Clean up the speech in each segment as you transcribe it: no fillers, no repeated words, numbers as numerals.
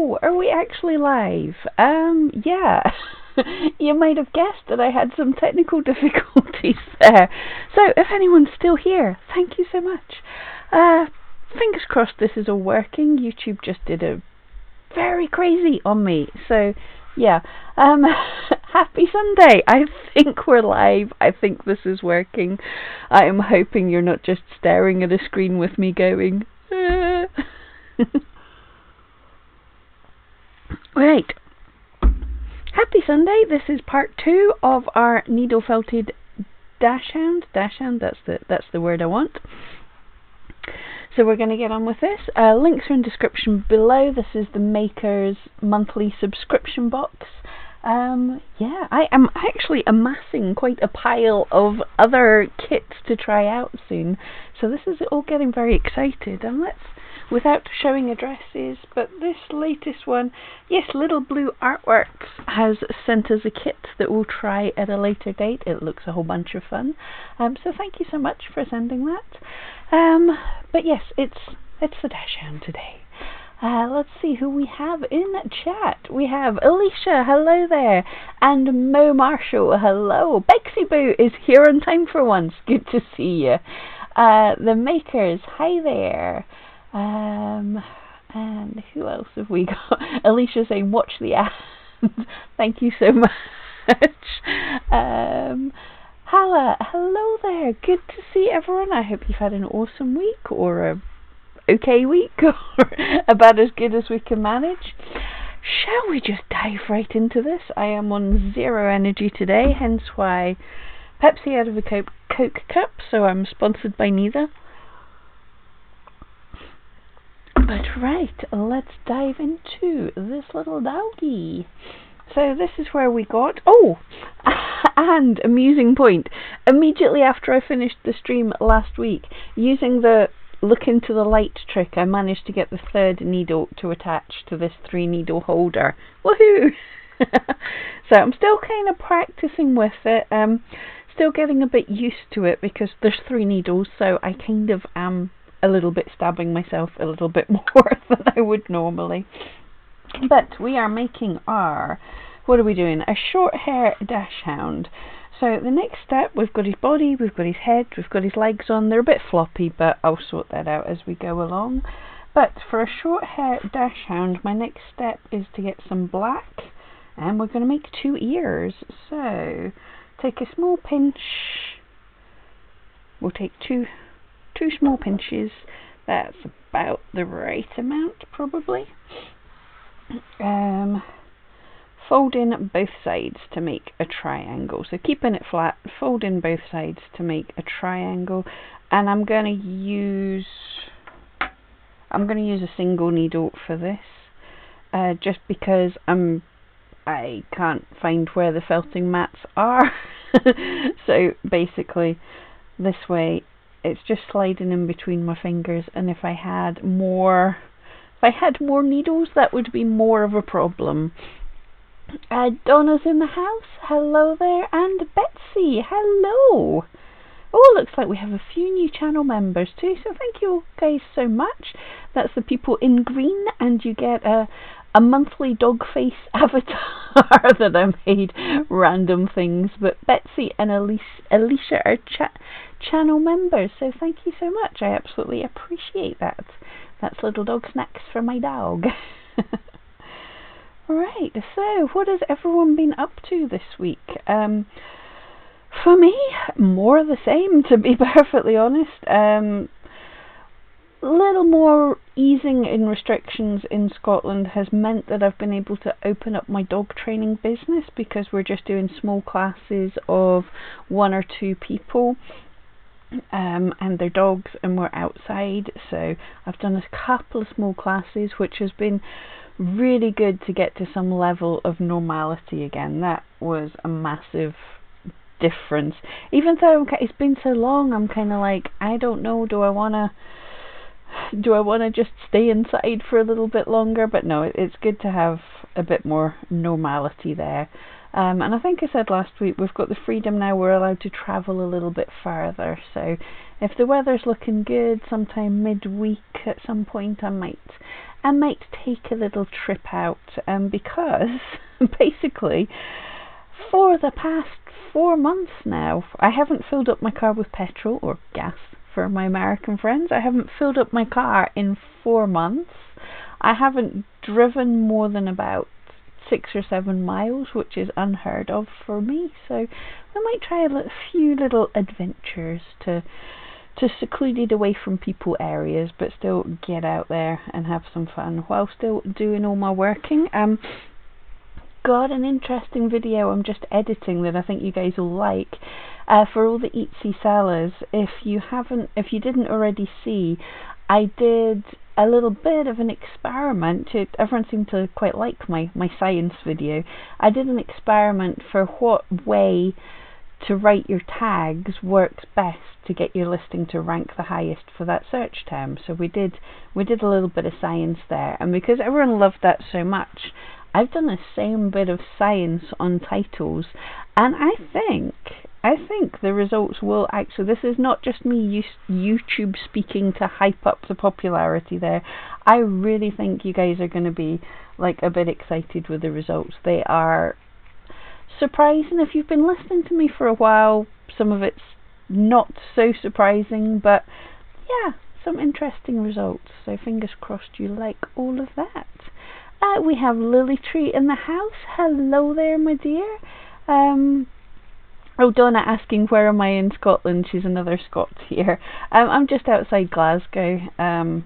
Oh, are we actually live? Yeah. You might have guessed that I had some technical difficulties there. So, if anyone's still here, thank you so much. Fingers crossed this is all working. YouTube just did a very crazy on me. So, yeah. Happy Sunday. I think we're live. I think this is working. I am hoping you're not just staring at a screen with me going, Right. Happy Sunday. This is part 2 of our needle felted Dachshund. Dachshund, that's the word I want. So we're going to get on with this. Links are in the description below. This is the maker's monthly subscription box. Yeah, I am actually amassing quite a pile of other kits to try out soon. So this is all getting very excited. And let's, without showing addresses, but this latest one, yes, Little Blue Artworks has sent us a kit that we'll try at a later date. It looks a whole bunch of fun. So thank you so much for sending that. But yes, it's the Dachshund today. Let's see who we have in chat. We have Alicia, hello there, and Mo Marshall, hello. Bexy Boo is here on time for once. Good to see you. The makers, hi there. And who else have we got? Alicia saying, watch the ad. Thank you so much. Hello there. Good to see everyone. I hope you've had an awesome week or a okay week, or about as good as we can manage. Shall we just dive right into this? I am on zero energy today, hence why Pepsi out of a Coke cup, so I'm sponsored by neither. But right, let's dive into this little doggy. So this is where we got, and amusing point, immediately after I finished the stream last week, using the look into the light trick, I managed to get the third needle to attach to this 3-needle holder. Woohoo! So I'm still kind of practicing with it, still getting a bit used to it because there's 3 needles, so I kind of am a little bit stabbing myself a little bit more than I would normally. But we are making our, what are we doing? A short hair Dachshund. So the next step, we've got his body, we've got his head, we've got his legs on. They're a bit floppy, but I'll sort that out as we go along. But for a short hair Dachshund, my next step is to get some black, and we're going to make 2 ears. So take a small pinch. We'll take two small pinches. That's about the right amount, probably. Fold in both sides to make a triangle. So keeping it flat, fold in both sides to make a triangle. And I'm going to use a single needle for this, just because I can't find where the felting mats are. So basically, this way it's just sliding in between my fingers. And if I had more needles, that would be more of a problem. Donna's in the house. Hello there. And Betsy. Hello. Oh, looks like we have a few new channel members too. So thank you guys so much. That's the people in green. And you get a monthly dog face avatar that I made random things. But Betsy and Alicia are channel members. So thank you so much. I absolutely appreciate that. That's little dog snacks for my dog. Right, so what has everyone been up to this week? For me, more of the same, to be perfectly honest. Little more easing in restrictions in Scotland has meant that I've been able to open up my dog training business, because we're just doing small classes of 1 or 2 people. And their dogs, and we're outside, so I've done a couple of small classes, which has been really good to get to some level of normality again. That was a massive difference. Even though it's been so long, I'm kind of like, I don't know, do I want to just stay inside for a little bit longer? But no, it's good to have a bit more normality there. And I think I said last week, we've got the freedom now, we're allowed to travel a little bit farther. So if the weather's looking good, sometime midweek at some point I might I might take a little trip out, because basically for the past 4 months now, I haven't filled up my car with petrol or gas for my American friends. I haven't filled up my car in 4 months. I haven't driven more than about 6 or 7 miles, which is unheard of for me. So we might try a few little adventures to secluded away from people areas, but still get out there and have some fun while still doing all my working. Got an interesting video I'm just editing that I think you guys will like, for all the Etsy sellers. If you didn't already see, I did a little bit of an experiment. Everyone seemed to quite like my science video. I did an experiment for what way to write your tags works best to get your listing to rank the highest for that search term. So we did a little bit of science there, and because everyone loved that so much, I've done the same bit of science on titles, and I think the results will actually, this is not just me YouTube speaking to hype up the popularity there. I really think you guys are going to be like a bit excited with the results. They are surprising. If you've been listening to me for a while, some of it's not so surprising, but yeah, some interesting results. So fingers crossed you like all of that. We have Lily Tree in the house. Hello there, my dear. Oh, Donna asking where am I in Scotland. She's another Scot here. I'm just outside Glasgow. I'm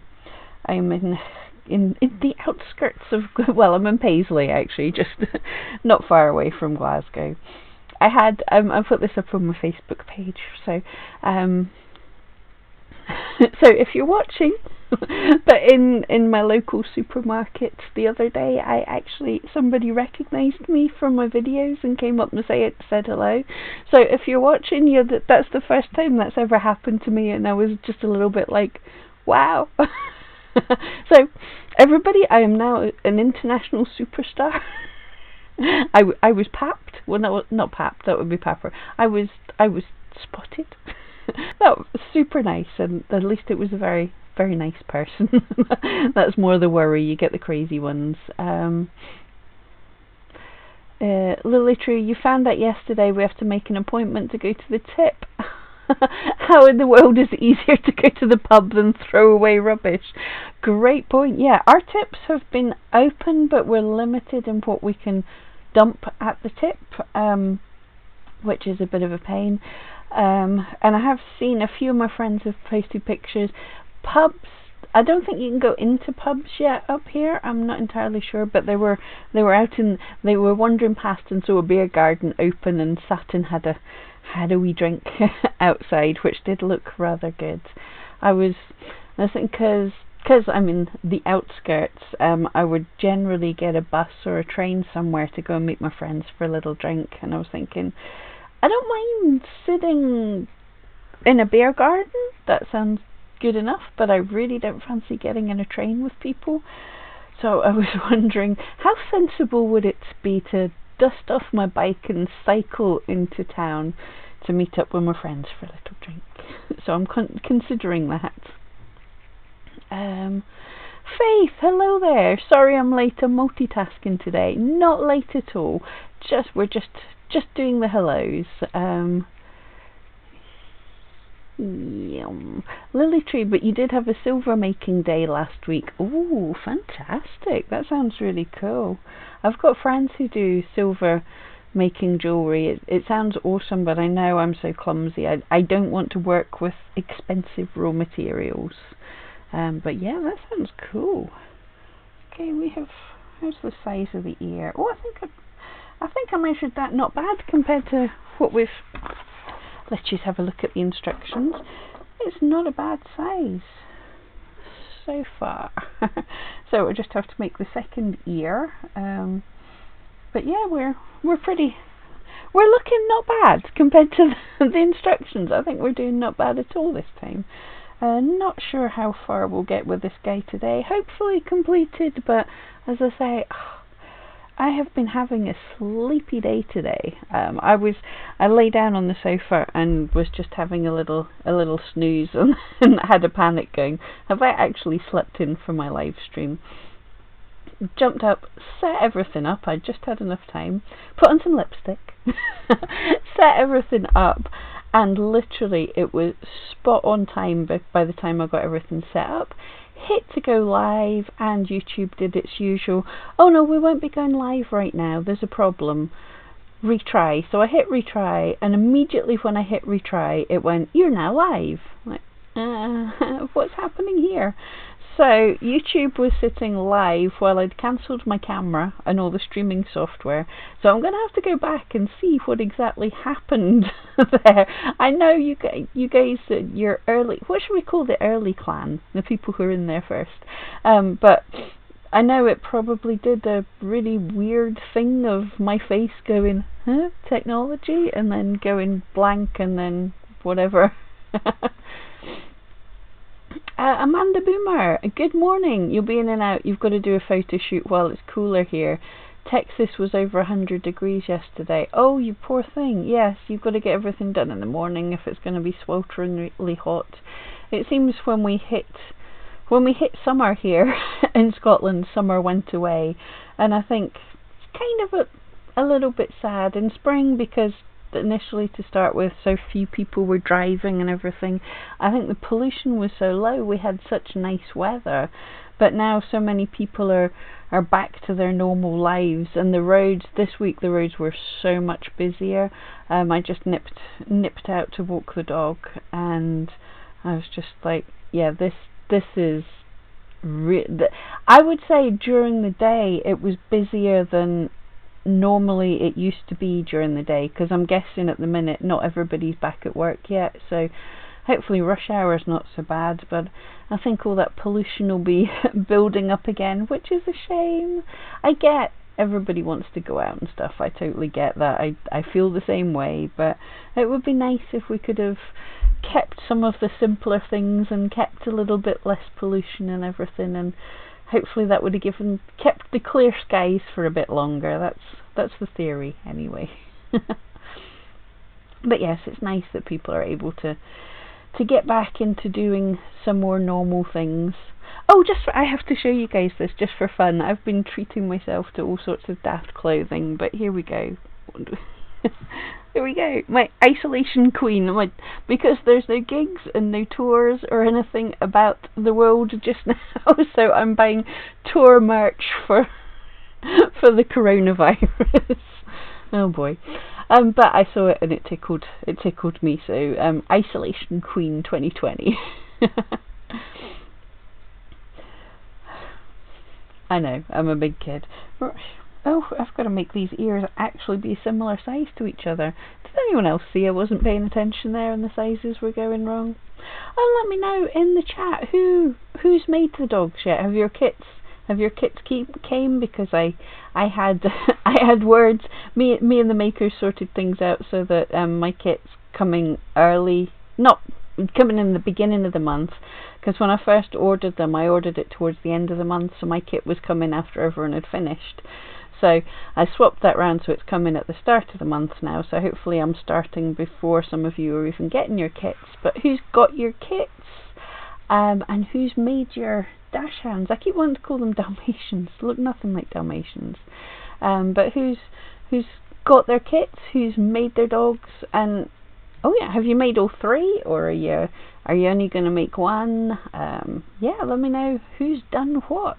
in the outskirts of, well, I'm in Paisley actually, just not far away from Glasgow. I put this up on my Facebook page, so so if you're watching, but in my local supermarket the other day, somebody recognised me from my videos and came up and said hello. So if you're watching, that's the first time that's ever happened to me, and I was just a little bit like, wow. So everybody, I am now an international superstar. I was papped. Well, no, not papped. That would be papper. I was spotted. That was super nice, and at least it was a very, very nice person. That's more the worry. You get the crazy ones. Lily True, you found out yesterday we have to make an appointment to go to the tip. How in the world is it easier to go to the pub than throw away rubbish? Great point. Yeah, our tips have been open, but we're limited in what we can dump at the tip, which is a bit of a pain. And I have seen a few of my friends have posted pictures. Pubs, I don't think you can go into pubs yet up here. I'm not entirely sure, but they were wandering past and saw a beer garden open and sat and had a wee drink outside, which did look rather good. I think because I'm in the outskirts, I would generally get a bus or a train somewhere to go and meet my friends for a little drink, and I was thinking, I don't mind sitting in a beer garden, that sounds good enough, but I really don't fancy getting in a train with people. So I was wondering, how sensible would it be to dust off my bike and cycle into town to meet up with my friends for a little drink? So I'm considering that. Faith, hello there. Sorry I'm late. I'm multitasking today. Not late at all. We're just doing the hellos. Lily Tree, but you did have a silver making day last week. Ooh, fantastic. That sounds really cool. I've got friends who do silver making jewellery. It sounds awesome, but I know I'm so clumsy. I don't want to work with expensive raw materials. But yeah, that sounds cool. Okay, how's the size of the ear? Oh, I think I measured that not bad compared to what we've... Let's just have a look at the instructions. It's not a bad size so far. So we'll just have to make the second ear. But yeah, we're looking not bad compared to the instructions. I think we're doing not bad at all this time. Not sure how far we'll get with this guy today. Hopefully completed, but as I say, I have been having a sleepy day today. I lay down on the sofa and was just having a little snooze and had a panic going, have I actually slept in for my live stream? jumped up, set everything up. I just had enough time, put on some lipstick, set everything up, and literally it was spot on time by the time I got everything set up. Hit to go live, and YouTube did its usual, oh no, we won't be going live right now, there's a problem, retry. So I hit retry, and immediately when I hit retry it went, you're now live. Like, what's happening here? So YouTube was sitting live while I'd cancelled my camera and all the streaming software. So I'm going to have to go back and see what exactly happened there. I know you guys, you're early. What should we call the early clan? The people who are in there first. But I know it probably did a really weird thing of my face going, huh, technology, and then going blank, and then whatever. Amanda Boomer, good morning. You'll be in and out. You've got to do a photo shoot while it's cooler here. Texas was over 100 degrees yesterday. Oh, you poor thing. Yes, you've got to get everything done in the morning if it's going to be swelteringly hot. It seems when we hit summer here in Scotland, summer went away, and I think it's kind of a little bit sad in spring because initially, to start with, so few people were driving and everything. I think the pollution was so low, we had such nice weather, but now so many people are back to their normal lives, and the roads this week, the roads were so much busier. I just nipped out to walk the dog, and I was just like, yeah, this is I would say during the day it was busier than normally it used to be during the day, because I'm guessing at the minute not everybody's back at work yet, so hopefully rush hour is not so bad, but I think all that pollution will be building up again, which is a shame. I get everybody wants to go out and stuff, I totally get that, I feel the same way, but it would be nice if we could have kept some of the simpler things and kept a little bit less pollution and everything, and hopefully that would have kept the clear skies for a bit longer. That's the theory anyway. But yes, it's nice that people are able to get back into doing some more normal things. Oh, I have to show you guys this just for fun. I've been treating myself to all sorts of daft clothing, but here we go. There we go, my isolation queen. Because there's no gigs and no tours or anything about the world just now, so I'm buying tour merch for the coronavirus. Oh boy. But I saw it and it tickled me. So isolation queen 2020. I know, I'm a big kid. Oh, I've got to make these ears actually be a similar size to each other. Did anyone else see I wasn't paying attention there and the sizes were going wrong? Oh, let me know in the chat who's made the dogs yet. Have your kits came? Because I had I had words. Me and the makers sorted things out so that my kit's coming early, not coming in the beginning of the month. Because when I first ordered them, I ordered it towards the end of the month, so my kit was coming after everyone had finished. So I swapped that round, so it's coming at the start of the month now, so hopefully I'm starting before some of you are even getting your kits. But who's got your kits? And who's made your Dachshunds? I keep wanting to call them Dalmatians. They look nothing like Dalmatians. But who's got their kits? Who's made their dogs? And oh yeah, have you made all three, or are you only going to make one? Yeah, let me know who's done what.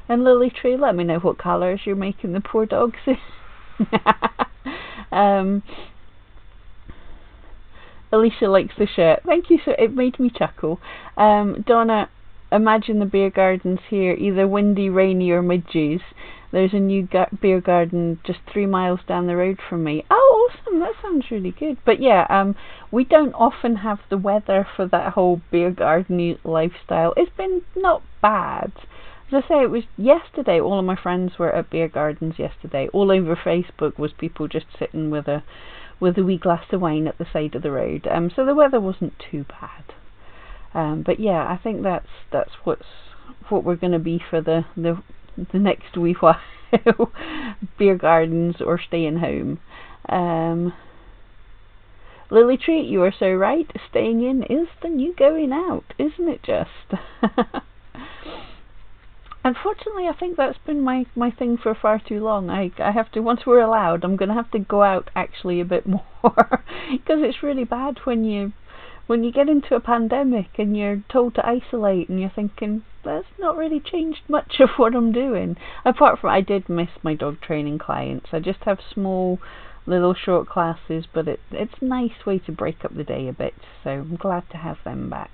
And Lily Tree, let me know what colours you're making the poor dogs in. Alicia likes the shirt. Thank you, sir. It made me chuckle. Donna, imagine the beer gardens here, either windy, rainy or midges. There's a new beer garden just 3 miles down the road from me. Oh, awesome. That sounds really good. But yeah, we don't often have the weather for that whole beer garden lifestyle. It's been not bad. As I say, it was yesterday. All of my friends were at beer gardens yesterday. All over Facebook was people just sitting with a wee glass of wine at the side of the road. So the weather wasn't too bad. But yeah, I think that's what we're going to be for the next wee while. Beer gardens or staying home. Lily Treat, you are so right. Staying in is the new going out, isn't it just? Unfortunately, I think that's been my thing for far too long. I have to, once we're allowed, I'm going to have to go out actually a bit more, because it's really bad when you get into a pandemic and you're told to isolate and you're thinking, that's not really changed much of what I'm doing. Apart from, I did miss my dog training clients. I just have small little short classes, but it's a nice way to break up the day a bit, so I'm glad to have them back.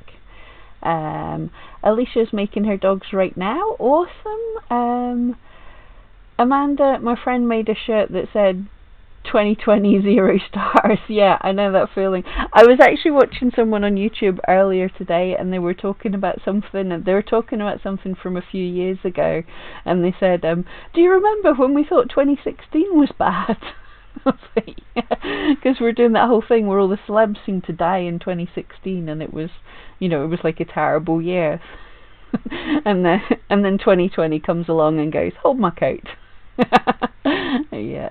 Alicia's making her dogs right now. Awesome. Amanda, my friend, made a shirt that said 2020 0 stars. Yeah, I know that feeling. I was actually watching someone on YouTube earlier today, and they were talking about something, and they were talking about something from a few years ago, and they said, do you remember when we thought 2016 was bad? Because we're doing that whole thing where all the celebs seemed to die in 2016, and it was, it was like a terrible year. and then 2020 comes along and goes, hold my coat. Yeah.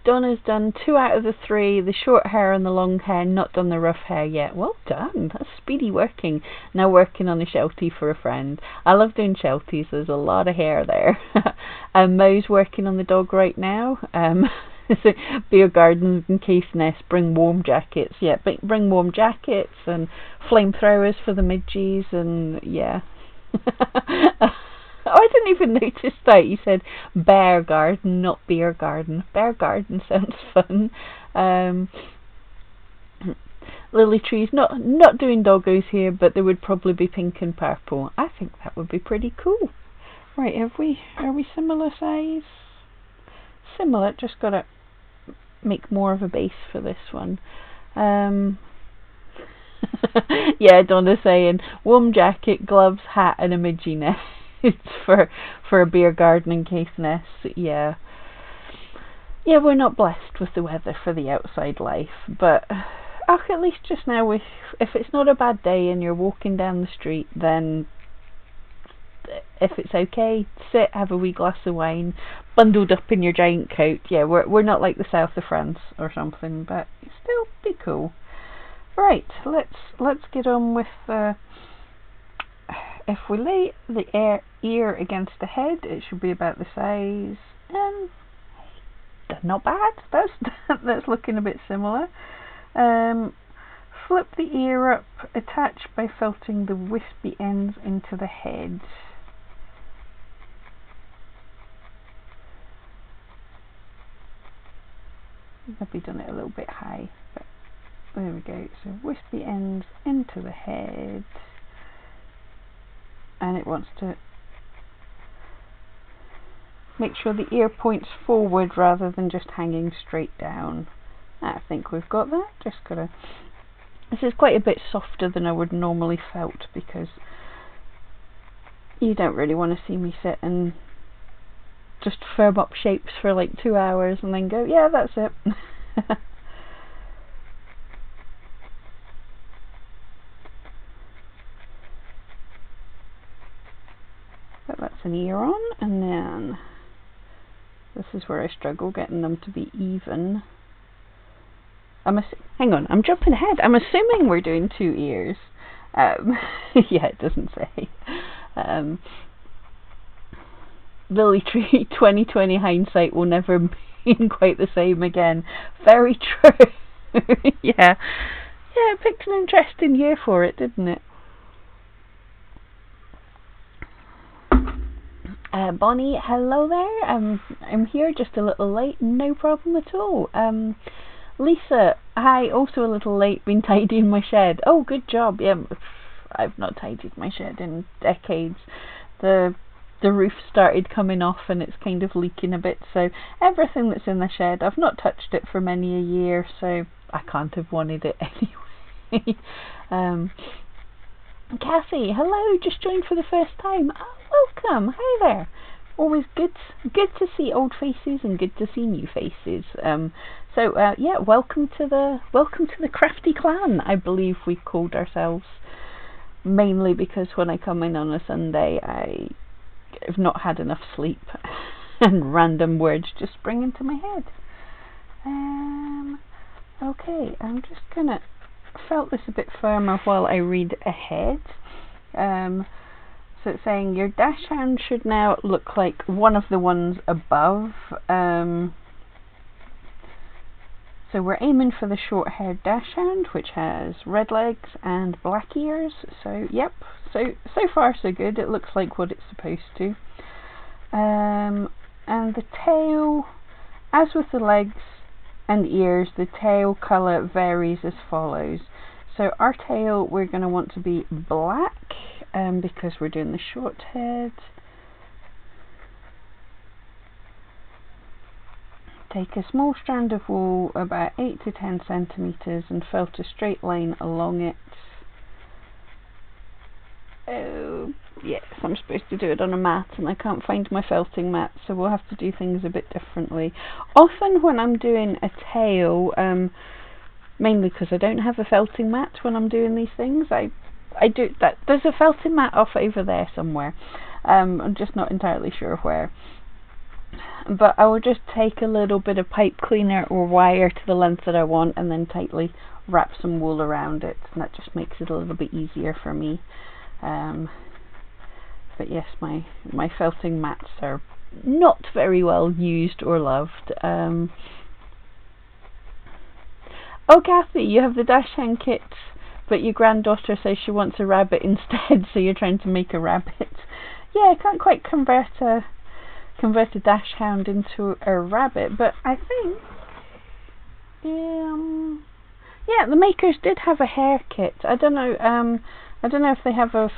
Donna's done 2 out of the 3, the short hair and the long hair, not done the rough hair yet. Well done, that's speedy working. Now working on a Sheltie for a friend. I love doing Shelties, there's a lot of hair there. And Mo's working on the dog right now. So beer gardens and case nests, bring warm jackets. Yeah, bring warm jackets and flamethrowers for the midgies, and yeah. Oh, I didn't even notice that. You said bear garden, not beer garden. Bear garden sounds fun. Lily trees, not doing doggos here, but they would probably be pink and purple. I think that would be pretty cool. Right, are we similar size? Similar, just gotta make more of a base for this one. Yeah, Donna's saying warm jacket, gloves, hat, and a midgie nest. It's for a beer garden and case nest. Yeah, we're not blessed with the weather for the outside life, but at least just now, if it's not a bad day and you're walking down the street, then if it's okay, sit, have a wee glass of wine, bundled up in your giant coat. Yeah, we're not like the south of France or something, but it's still be cool. Right, let's get on with if we lay the ear against the head, it should be about the size, and not bad. That's looking a bit similar. Flip the ear up, attach by felting the wispy ends into the head. Maybe done it a little bit high, but there we go. So wispy ends into the head. And it wants to make sure the ear points forward rather than just hanging straight down. I think we've got that. Just gotta. This is quite a bit softer than I would normally felt, because you don't really want to see me sit and just firm up shapes for like 2 hours and then go, yeah, that's it. But that's an ear on, and then this is where I struggle getting them to be even. Hang on, I'm jumping ahead. I'm assuming we're doing 2 ears. Yeah, it doesn't say. Lily Tree, 2020 hindsight will never be quite the same again. Very true. Yeah, it picked an interesting year for it, didn't it? Bonnie, hello there. I'm here just a little late, no problem at all. Lisa, hi, also a little late, been tidying my shed. Oh, good job. Yeah, I've not tidied my shed in decades. The roof started coming off and it's kind of leaking a bit, so everything that's in the shed, I've not touched it for many a year, so I can't have wanted it anyway. Cassie, hello, just joined for the first time. Oh, welcome, hi there. Always good to see old faces and good to see new faces. Yeah, welcome to the Crafty Clan, I believe we called ourselves, mainly because when I come in on a Sunday I have not had enough sleep and random words just spring into my head. Okay, I'm just gonna felt this a bit firmer while I read ahead. So it's saying your Dachshund should now look like one of the ones above. So we're aiming for the short-haired Dachshund, which has red legs and black ears. So yep, so far so good. It looks like what it's supposed to. And the tail, as with the legs and ears, the tail colour varies as follows. So our tail we're going to want to be black because we're doing the short head. Take a small strand of wool about 8 to 10 centimetres and felt a straight line along it. Oh yes, I'm supposed to do it on a mat and I can't find my felting mat, so we'll have to do things a bit differently. Often when I'm doing a tail, mainly because I don't have a felting mat when I'm doing these things, I do that. There's a felting mat off over there somewhere. I'm just not entirely sure where. But I will just take a little bit of pipe cleaner or wire to the length that I want and then tightly wrap some wool around it, and that just makes it a little bit easier for me. But yes, my felting mats are not very well used or loved. Oh Kathy, you have the Dachshund kit, but your granddaughter says she wants a rabbit instead, so you're trying to make a rabbit. Yeah, I can't quite convert a Dachshund into a rabbit, but I think yeah, the makers did have a hair kit. I don't know if they have a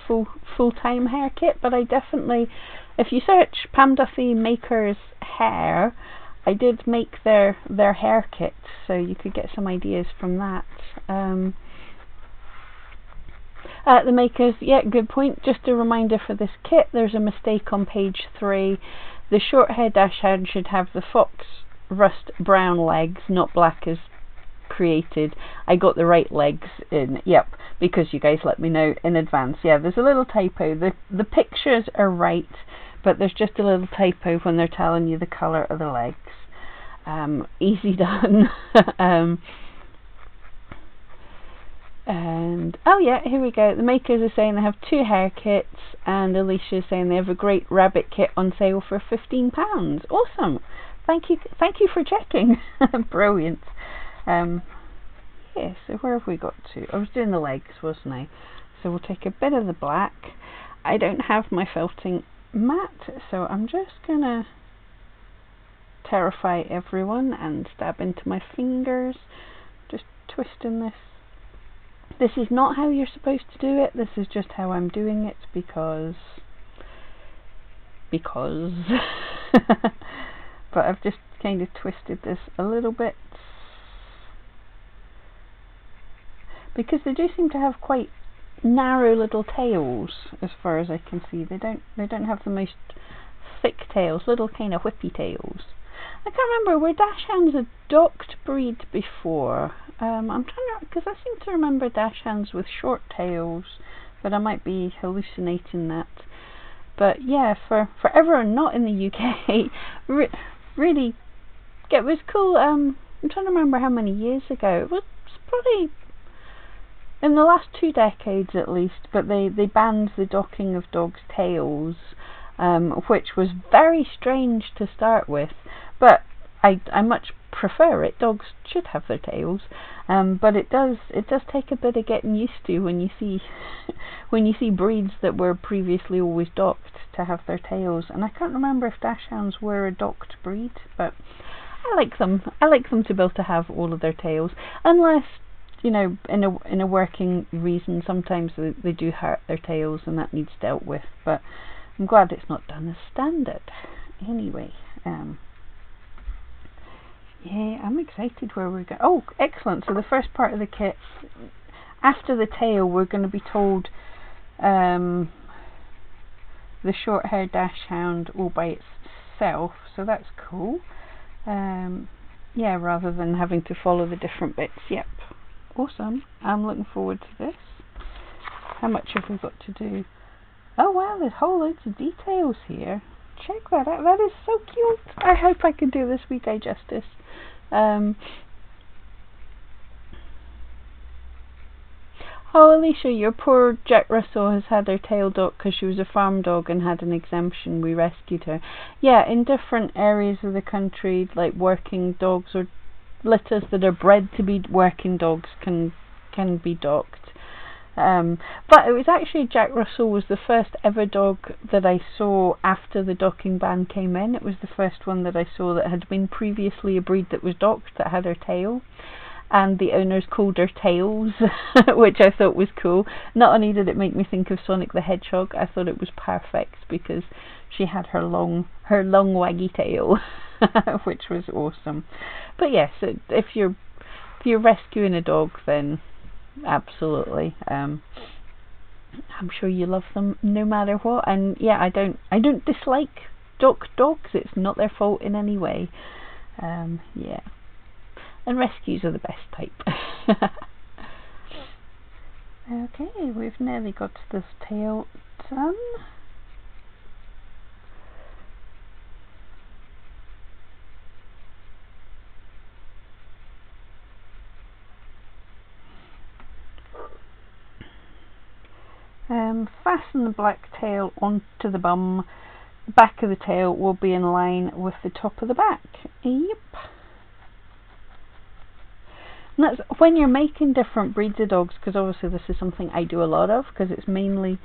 full-time hair kit, but I definitely, if you search Pam Duthie makers hair, I did make their hair kit, so you could get some ideas from that. The makers, yeah, good point. Just a reminder for this kit, there's a mistake on page 3. The short-haired Dachshund should have the fox rust brown legs, not black as created. I got the right legs in, yep, because you guys let me know in advance. Yeah, there's a little typo. The pictures are right, but there's just a little typo when they're telling you the colour of the legs. Easy done. And oh yeah, here we go. The makers are saying they have 2 hair kits, and Alicia is saying they have a great rabbit kit on sale for £15. Awesome. Thank you for checking. Brilliant. Yeah, so where have we got to? I was doing the legs, wasn't I? So we'll take a bit of the black. I don't have my felting mat, so I'm just gonna terrify everyone and stab into my fingers, just twisting this. This is not how you're supposed to do it, this is just how I'm doing it because but I've just kind of twisted this a little bit because they do seem to have quite narrow little tails as far as I can see. They don't have the most thick tails, little kind of whippy tails. I can't remember, were Dachshunds a docked breed before? I'm trying to, because I seem to remember Dachshunds with short tails, but I might be hallucinating that. But yeah, for everyone not in the UK, really, it was cool. I'm trying to remember how many years ago. It was probably in the last 2 decades at least, but they banned the docking of dogs' tails, which was very strange to start with. But I much prefer it. Dogs should have their tails, but it does take a bit of getting used to when you see breeds that were previously always docked to have their tails. And I can't remember if Dachshunds were a docked breed, but I like them. I like them to be able to have all of their tails, unless, you know, in a working reason, sometimes they do hurt their tails and that needs dealt with. But I'm glad it's not done as standard. Anyway. Yeah, I'm excited where we're going. Oh, excellent. So the first part of the kit, after the tail, we're going to be told the short-haired Dachshund all by itself. So that's cool. Yeah, rather than having to follow the different bits. Yep. Awesome. I'm looking forward to this. How much have we got to do? Oh wow, there's whole loads of details here. Check that out. That is so cute. I hope I can do this weekday justice. Oh, Alicia, your poor Jack Russell has had her tail docked because she was a farm dog and had an exemption. We rescued her. Yeah, in different areas of the country, like working dogs or litters that are bred to be working dogs can be docked. But it was actually Jack Russell was the first ever dog that I saw after the docking ban came in. It was the first one that I saw that had been previously a breed that was docked that had her tail. And the owners called her Tails, which I thought was cool. Not only did it make me think of Sonic the Hedgehog, I thought it was perfect because she had her long waggy tail, which was awesome. But yes, if you're rescuing a dog, then absolutely. I'm sure you love them no matter what. And yeah, I don't dislike dogs. It's not their fault in any way. Yeah. And rescues are the best type. Okay, we've nearly got this tail done. Fasten the black tail onto the bum. The back of the tail will be in line with the top of the back. Yep. And that's when you're making different breeds of dogs, because obviously this is something I do a lot of because it's mainly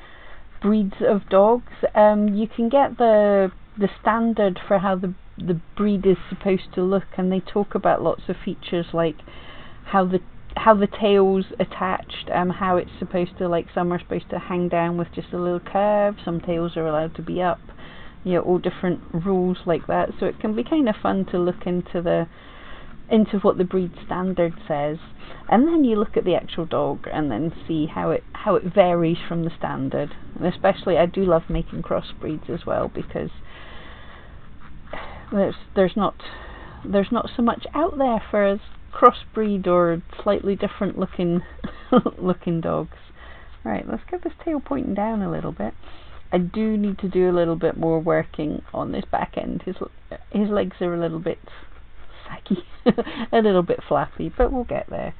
breeds of dogs. You can get the standard for how the breed is supposed to look, and they talk about lots of features like how the tail's attached, how it's supposed to, like, some are supposed to hang down with just a little curve, some tails are allowed to be up, you know, all different rules like that. So it can be kind of fun to look into what the breed standard says, and then you look at the actual dog and then see how it varies from the standard. And especially I do love making crossbreeds as well, because there's not so much out there for us crossbreed or slightly different looking dogs. Right, let's get this tail pointing down a little bit. I do need to do a little bit more working on this back end. His legs are a little bit saggy, a little bit flappy, but we'll get there.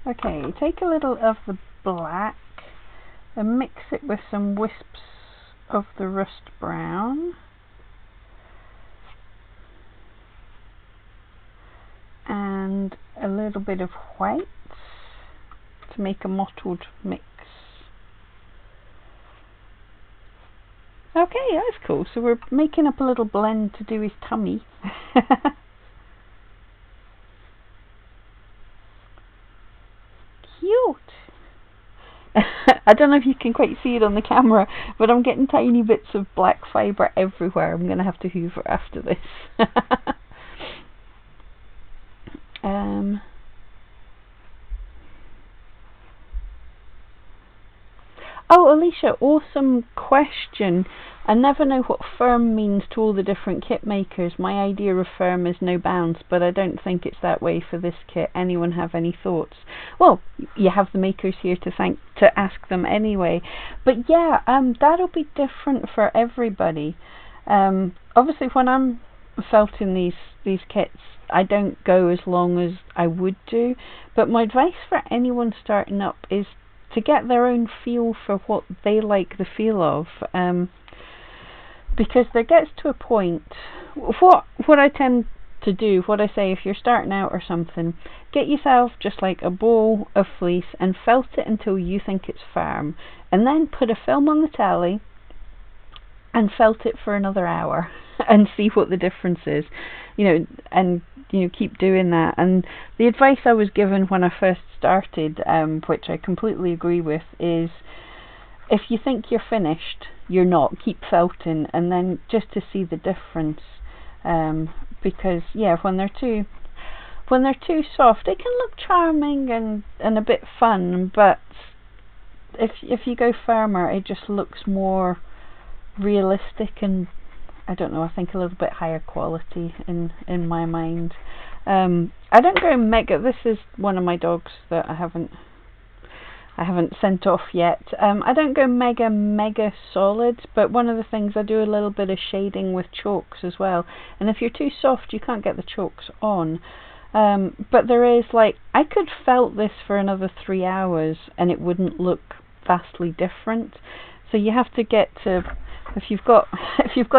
Okay, take a little of the black and mix it with some wisps of the rust brown. And a little bit of white to make a mottled mix. Okay, that's cool. So we're making up a little blend to do his tummy. Cute. I don't know if you can quite see it on the camera, but I'm getting tiny bits of black fibre everywhere. I'm going to have to hoover after this. Oh, Alicia, awesome question. I never know what firm means to all the different kit makers. My idea of firm is no bounds, but I don't think it's that way for this kit. Anyone have any thoughts? Well, you have the makers here to ask them anyway. But yeah, that'll be different for everybody. Obviously, when I'm felting these kits, I don't go as long as I would do. But my advice for anyone starting up is to get their own feel for what they like the feel of, because there gets to a point, what I tend to do, what I say, if you're starting out or something, get yourself just like a ball of fleece and felt it until you think it's firm, and then put a film on the telly and felt it for another hour and see what the difference is, and keep doing that. And the advice I was given when I first started, which I completely agree with, is if you think you're finished, you're not. Keep felting, and then just to see the difference, because yeah, when they're too soft, they can look charming and a bit fun, but if you go firmer, it just looks more realistic and, I don't know, I think a little bit higher quality in my mind. I don't go mega. This is one of my dogs that I haven't I haven't sent off yet. I don't go mega solid, but one of the things I do a little bit of shading with chalks as well. And if you're too soft, you can't get the chalks on. But there is, like, I could felt this for another 3 hours and it wouldn't look vastly different. So you have to get to, if you've got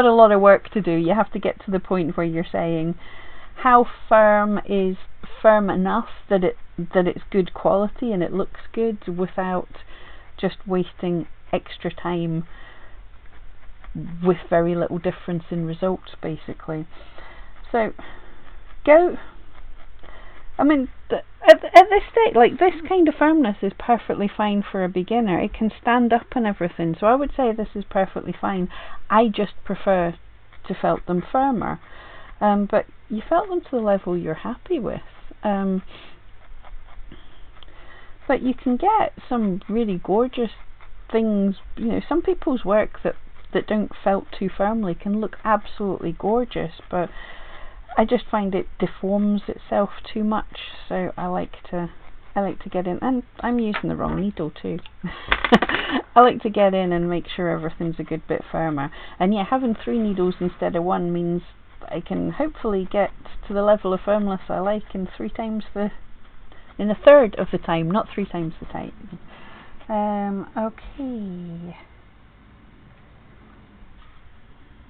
a lot of work to do, you have to get to the point where you're saying how firm is firm enough that it's good quality and it looks good, without just wasting extra time with very little difference in results, basically. So go, I mean, at this stage, like, this kind of firmness is perfectly fine for a beginner. It can stand up and everything, so I would say this is perfectly fine. I just prefer to felt them firmer. But you felt them to the level you're happy with. But you can get some really gorgeous things. You know, some people's work that don't felt too firmly can look absolutely gorgeous, but I just find it deforms itself too much. So I like to get in, and I'm using the wrong needle too. I like to get in and make sure everything's a good bit firmer. And yeah, having 3 needles instead of 1 means I can hopefully get to the level of firmness I like in a third of the time, not 3 times the time. Okay.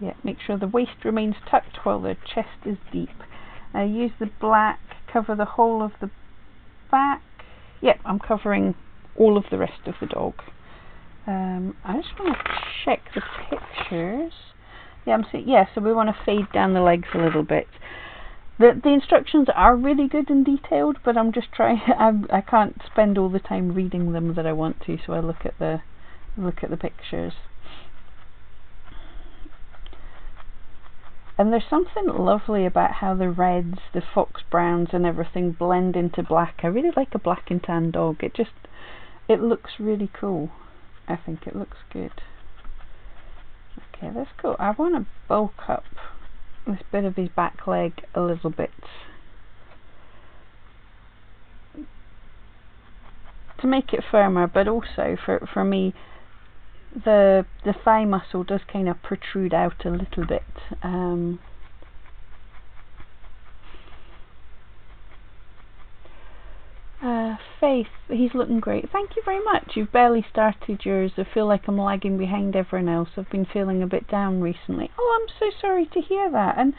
Yeah, make sure the waist remains tucked while the chest is deep. Use the black, cover the whole of the back. Yep, I'm covering all of the rest of the dog. I just want to check the pictures. Yeah, so we want to fade down the legs a little bit. The instructions are really good and detailed, but I'm just trying. I can't spend all the time reading them that I want to, so I look at the pictures. And there's something lovely about how the reds, the fox browns and everything blend into black. I really like a black and tan dog. It looks really cool. I think it looks good. Okay, that's cool. I want to bulk up this bit of his back leg a little bit to make it firmer, but also for me, the thigh muscle does kind of protrude out a little bit. Faith, he's looking great. Thank you very much. You've barely started yours. I feel like I'm lagging behind everyone else. I've been feeling a bit down recently. Oh, I'm so sorry to hear that. And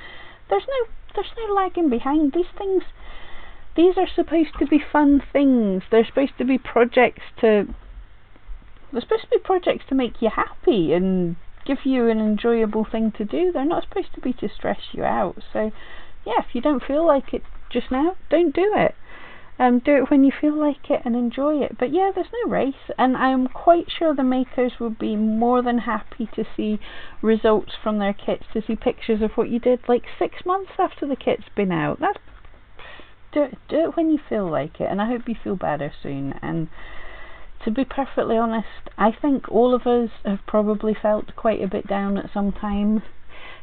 there's no lagging behind. These are supposed to be fun things. They're supposed to be projects to make you happy and give you an enjoyable thing to do. They're not supposed to be to stress you out. So yeah, if you don't feel like it just now, don't do it. Do it when you feel like it and enjoy it. But yeah, there's no race, and I'm quite sure the makers would be more than happy to see results from their kits, to see pictures of what you did like 6 months after the kit's been out. Do it when you feel like it, and I hope you feel better soon. And to be perfectly honest, I think all of us have probably felt quite a bit down at some time,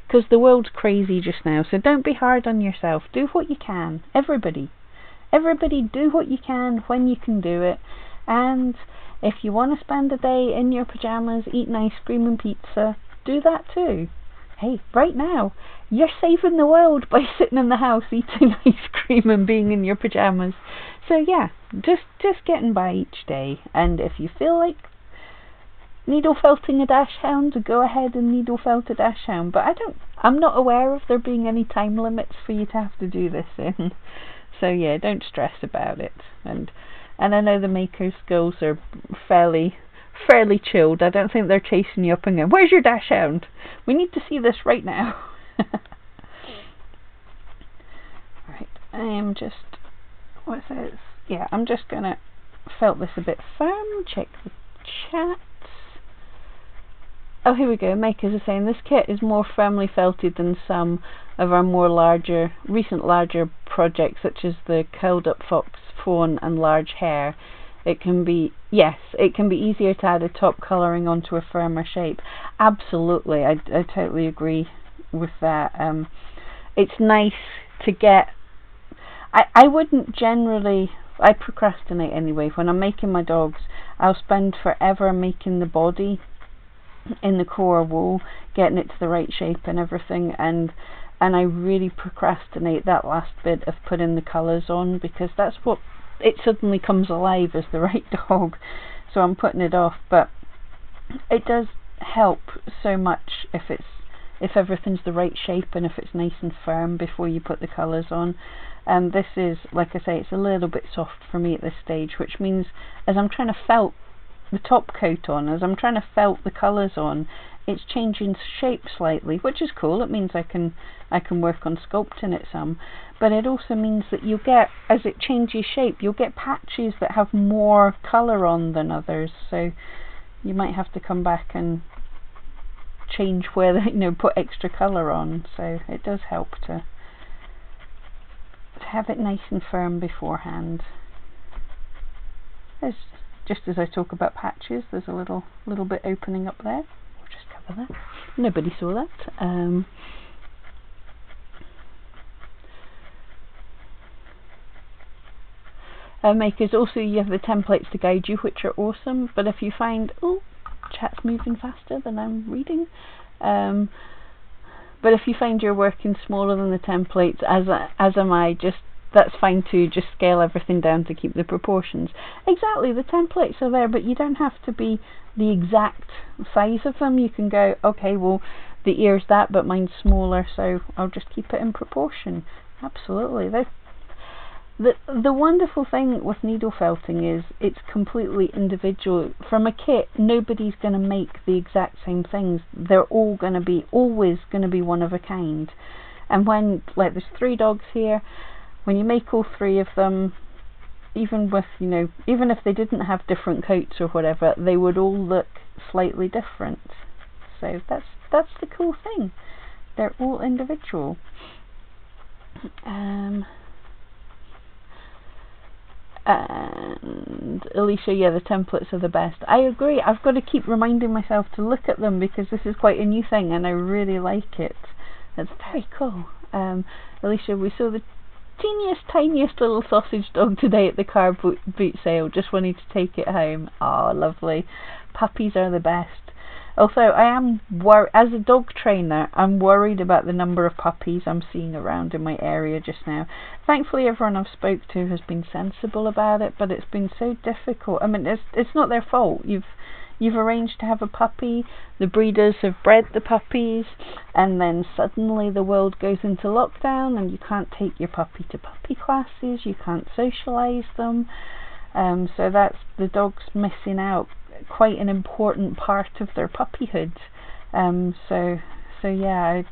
because the world's crazy just now. So don't be hard on yourself. Do what you can. Everybody do what you can when you can do it. And if you want to spend a day in your pajamas eating ice cream and pizza, do that too. Hey, right now you're saving the world by sitting in the house eating ice cream and being in your pajamas. So yeah, just getting by each day. And if you feel like needle felting a Dachshund, go ahead and needle felt a Dachshund. But I'm not aware of there being any time limits for you to have to do this in. So yeah, don't stress about it. And I know the makers' girls are fairly chilled. I don't think they're chasing you up and going, "Where's your Dachshund? We need to see this right now." Right, I'm just gonna felt this a bit firm. Check the chat. Oh, here we go. Makers are saying this kit is more firmly felted than some of our more recent larger projects, such as the curled up fox, fawn and large hair. It can be easier to add a top colouring onto a firmer shape. Absolutely, I totally agree with that. It's nice to get. I wouldn't generally. I procrastinate anyway. When I'm making my dogs, I'll spend forever making the body in the core wool, getting it to the right shape and everything, and I really procrastinate that last bit of putting the colours on, because that's what it suddenly comes alive as the right dog. So I'm putting it off, but it does help so much if everything's the right shape and if it's nice and firm before you put the colours on. And this is, like I say, it's a little bit soft for me at this stage, which means as I'm trying to felt the top coat on, as I'm trying to felt the colours on, it's changing shape slightly, which is cool. It means I can work on sculpting it some, but it also means that you get, as it changes shape, you'll get patches that have more colour on than others, so you might have to come back and change where they, put extra colour on. So it does help to have it nice and firm beforehand. There's, just as I talk about patches, there's a little bit opening up there. We'll just cover that. Nobody saw that. Makers, also you have the templates to guide you, which are awesome, but if you find, chat's moving faster than I'm reading, but if you find you're working smaller than the templates, as am I, that's fine too. Just scale everything down to keep the proportions. Exactly, the templates are there, but you don't have to be the exact size of them. You can go, okay, well, the ear's that, but mine's smaller, so I'll just keep it in proportion. Absolutely. The wonderful thing with needle felting is it's completely individual. From a kit, nobody's going to make the exact same things. They're all going to be, always going to be one of a kind. And when, like, there's 3 dogs here, when you make all 3 of them, even with, even if they didn't have different coats or whatever, they would all look slightly different. So that's the cool thing. They're all individual. And Alicia, yeah, the templates are the best. I agree. I've got to keep reminding myself to look at them, because this is quite a new thing and I really like it. It's very cool. Alicia, we saw the tiniest little sausage dog today at the car boot sale. Just wanted to take it home. Oh, lovely. Puppies are the best. Also, I am as a dog trainer, I'm worried about the number of puppies I'm seeing around in my area just now. Thankfully, everyone I've spoke to has been sensible about it, but it's been so difficult. I mean, it's not their fault. You've arranged to have a puppy, the breeders have bred the puppies, and then suddenly the world goes into lockdown and you can't take your puppy to puppy classes, you can't socialise them, so that's the dog's missing out quite an important part of their puppyhood. So yeah,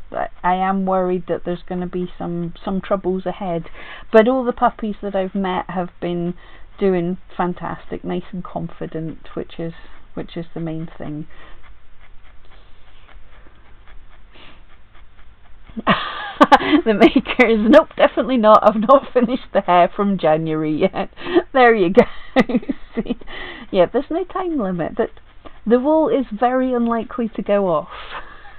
I am worried that there's going to be some troubles ahead, but all the puppies that I've met have been doing fantastic, nice and confident, which is the main thing. The makers, nope, definitely not. I've not finished the hair from January yet. There you go. See? Yeah, there's no time limit. The wool is very unlikely to go off.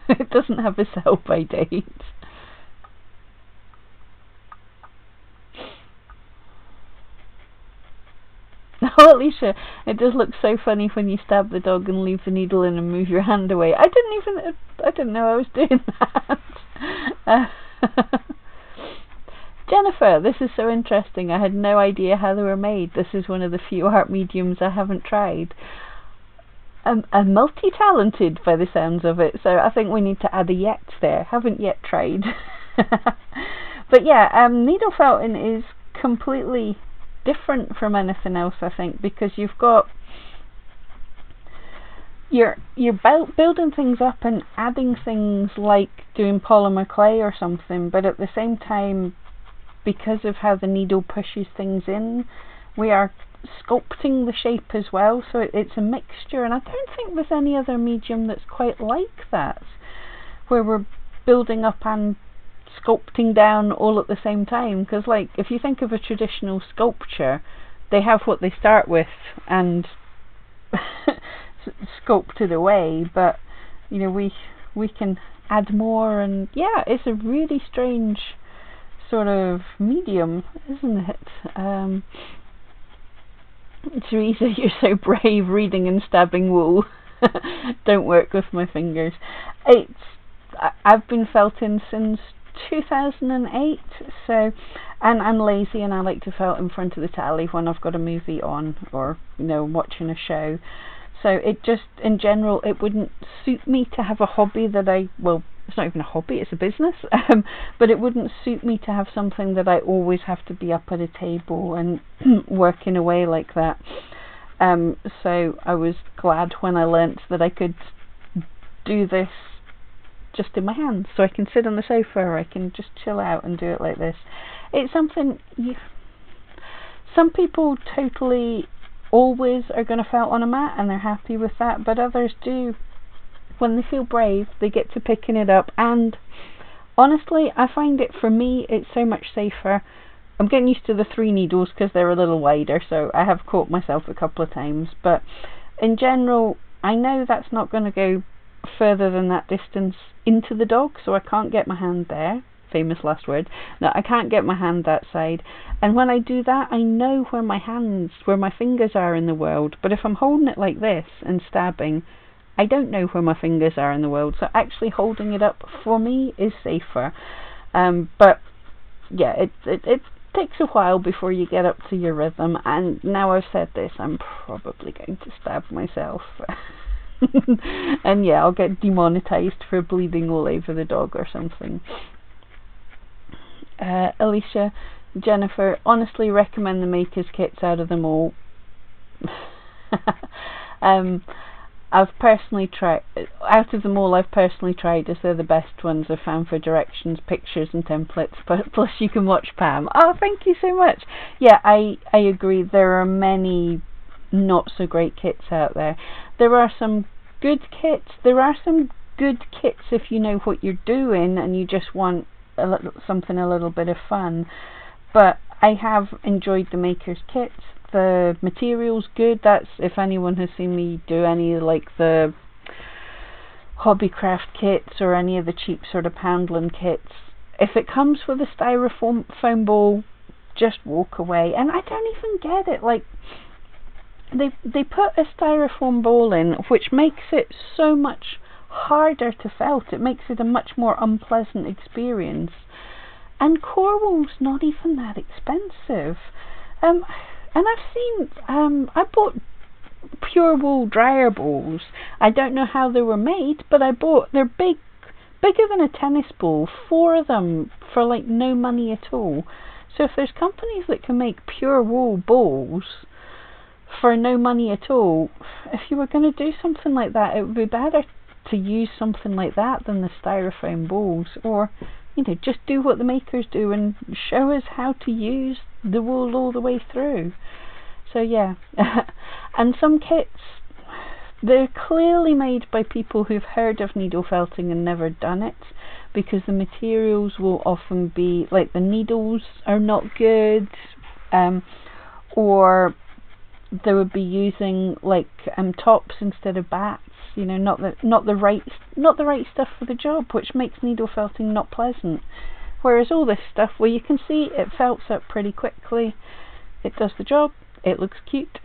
It doesn't have a sell-by date. Oh, Alicia, it does look so funny when you stab the dog and leave the needle in and move your hand away. I didn't know I was doing that. Jennifer, this is so interesting. I had no idea how they were made. This is one of the few art mediums I haven't tried. I'm multi-talented by the sounds of it, so I think we need to add a yet there. Haven't yet tried. But yeah, needle felting is completely different from anything else, I think, because you've got you're building things up and adding things like doing polymer clay or something, but at the same time, because of how the needle pushes things in, we are sculpting the shape as well, so it's a mixture, and I don't think there's any other medium that's quite like that, where we're building up and sculpting down all at the same time. Because, like, if you think of a traditional sculpture, they have what they start with and sculpted away, but we can add more, and yeah, it's a really strange sort of medium, isn't it? Teresa, you're so brave, reading and stabbing wool. Don't work with my fingers. I've been felting since 2008, so, and I'm lazy and I like to felt in front of the telly when I've got a movie on, or watching a show. So it just, in general, it wouldn't suit me to have a hobby that it's not even a hobby, it's a business, but it wouldn't suit me to have something that I always have to be up at a table and working away like that. So I was glad when I learnt that I could do this just in my hands, so I can sit on the sofa or I can just chill out and do it like this. It's something some people totally always are going to felt on a mat and they're happy with that, but others do. When they feel brave, they get to picking it up, and honestly, I find it, for me, it's so much safer. I'm getting used to the 3 needles because they're a little wider, so I have caught myself a couple of times, but in general, I know that's not going to go further than that distance into the dog, so I can't get my hand there. Famous last word. No, I can't get my hand that side, and when I do that, I know where my fingers are in the world, but if I'm holding it like this and stabbing, I don't know where my fingers are in the world, so actually holding it up for me is safer. But yeah, it takes a while before you get up to your rhythm, and now I've said this, I'm probably going to stab myself. And yeah, I'll get demonetized for bleeding all over the dog or something. Alicia, Jennifer, honestly recommend the Makers kits out of them all. I've personally tried, out of them all I've personally tried, as they're the best ones I've found for directions, pictures and templates, but plus you can watch Pam. Oh, thank you so much. Yeah, I agree, there are many not so great kits out there. There are some good kits, if you know what you're doing and you just want something a little bit of fun, but I have enjoyed the Makers kits. The material's good. That's, if anyone has seen me do any like the Hobbycraft kits or any of the cheap sort of Poundland kits, if it comes with a styrofoam foam ball, just walk away. And I don't even get it, like they put a styrofoam ball in, which makes it so much harder to felt. It makes it a much more unpleasant experience, and core wool's not even that expensive. And I've seen, I bought pure wool dryer balls. I don't know how they were made, but they're bigger than a tennis ball, 4 of them for like no money at all. So if there's companies that can make pure wool balls for no money at all, if you were going to do something like that, it would be better to use something like that than the styrofoam balls, or just do what the makers do and show us how to use the wool all the way through. So yeah. And some kits, they're clearly made by people who've heard of needle felting and never done it, because the materials will often be like, the needles are not good, or they would be using like tops instead of bats, not the right stuff for the job, which makes needle felting not pleasant. Whereas all this stuff, well, you can see it felts up pretty quickly, it does the job, it looks cute.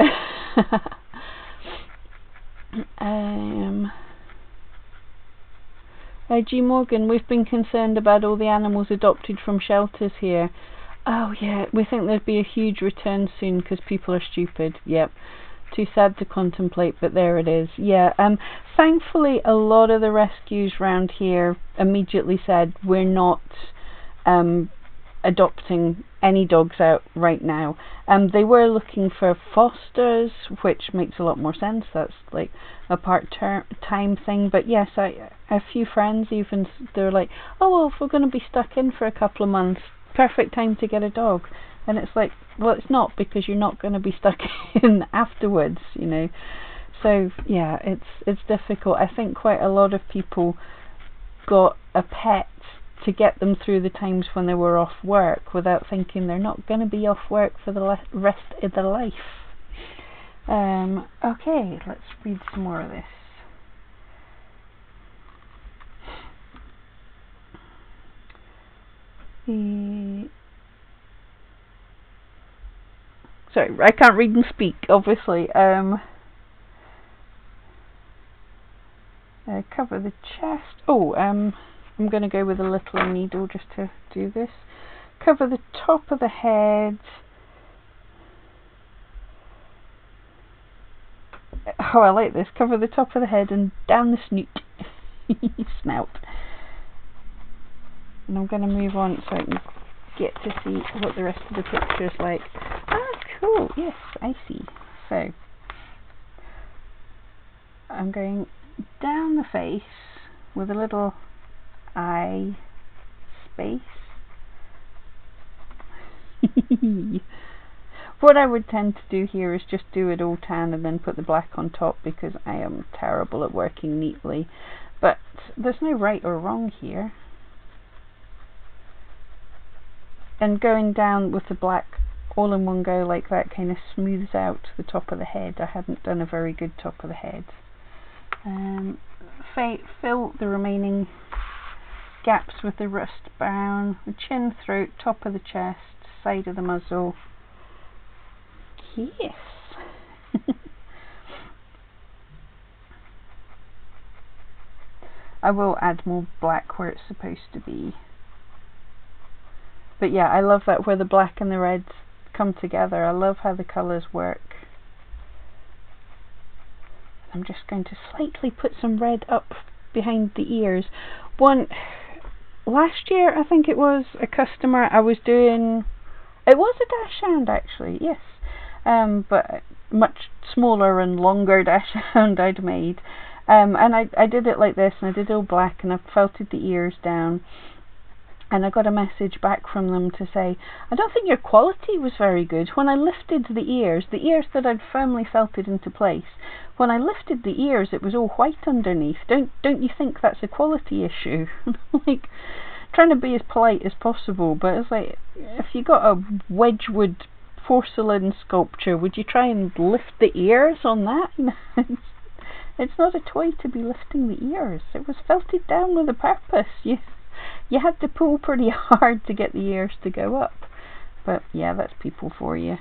G. Morgan, we've been concerned about all the animals adopted from shelters here. Oh yeah, we think there'd be a huge return soon because people are stupid. Yep. Too sad to contemplate, but there it is. Yeah. Thankfully, a lot of the rescues round here immediately said, we're not adopting any dogs out right now. They were looking for fosters, which makes a lot more sense. That's like a part-time thing. But yes, a few friends even, they're like, oh well, if we're going to be stuck in for a couple of months, perfect time to get a dog. And it's like, well, it's not, because you're not going to be stuck in afterwards, So yeah, it's difficult. I think quite a lot of people got a pet to get them through the times when they were off work, without thinking they're not going to be off work for the rest of their life. Okay, let's read some more of this. sorry, I can't read and speak, obviously. Cover the chest. Oh, I'm going to go with a little needle just to do this. Cover the top of the head. Oh, I like this. Cover the top of the head and down the snoot. Snout. And I'm going to move on so I can get to see what the rest of the picture is like. Ah, cool. Yes, I see. So, I'm going down the face with a little eye space. What I would tend to do here is just do it all tan and then put the black on top, because I am terrible at working neatly. But there's no right or wrong here. And going down with the black all in one go like that kind of smooths out the top of the head. I hadn't done a very good top of the head. Fill the remaining gaps with the rust brown, the chin, throat, top of the chest, side of the muzzle. Yes. I will add more black where it's supposed to be. But yeah, I love that where the black and the reds come together. I love how the colours work. I'm just going to slightly put some red up behind the ears. Last year, I think it was, a customer I was doing, it was a Dachshund actually, yes, but much smaller and longer Dachshund I'd made, and I did it like this, and I did all black, and I felted the ears down. And I got a message back from them to say, I don't think your quality was very good. When I lifted the ears that I'd firmly felted into place, when I lifted the ears it was all white underneath. Don't you think that's a quality issue? Like, trying to be as polite as possible, but it's like, if you got a Wedgwood porcelain sculpture, would you try and lift the ears on that? It's not a toy to be lifting the ears. It was felted down with a purpose. You had to pull pretty hard to get the ears to go up. But yeah, that's people for you.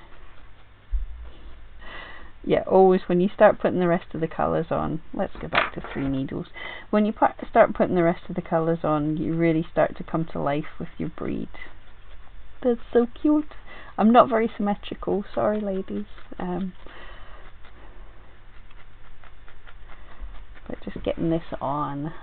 Yeah, always when you start putting the rest of the colours on, let's go back to 3 needles. When you start putting the rest of the colours on, you really start to come to life with your breed. That's so cute. I'm not very symmetrical, sorry ladies. But just getting this on.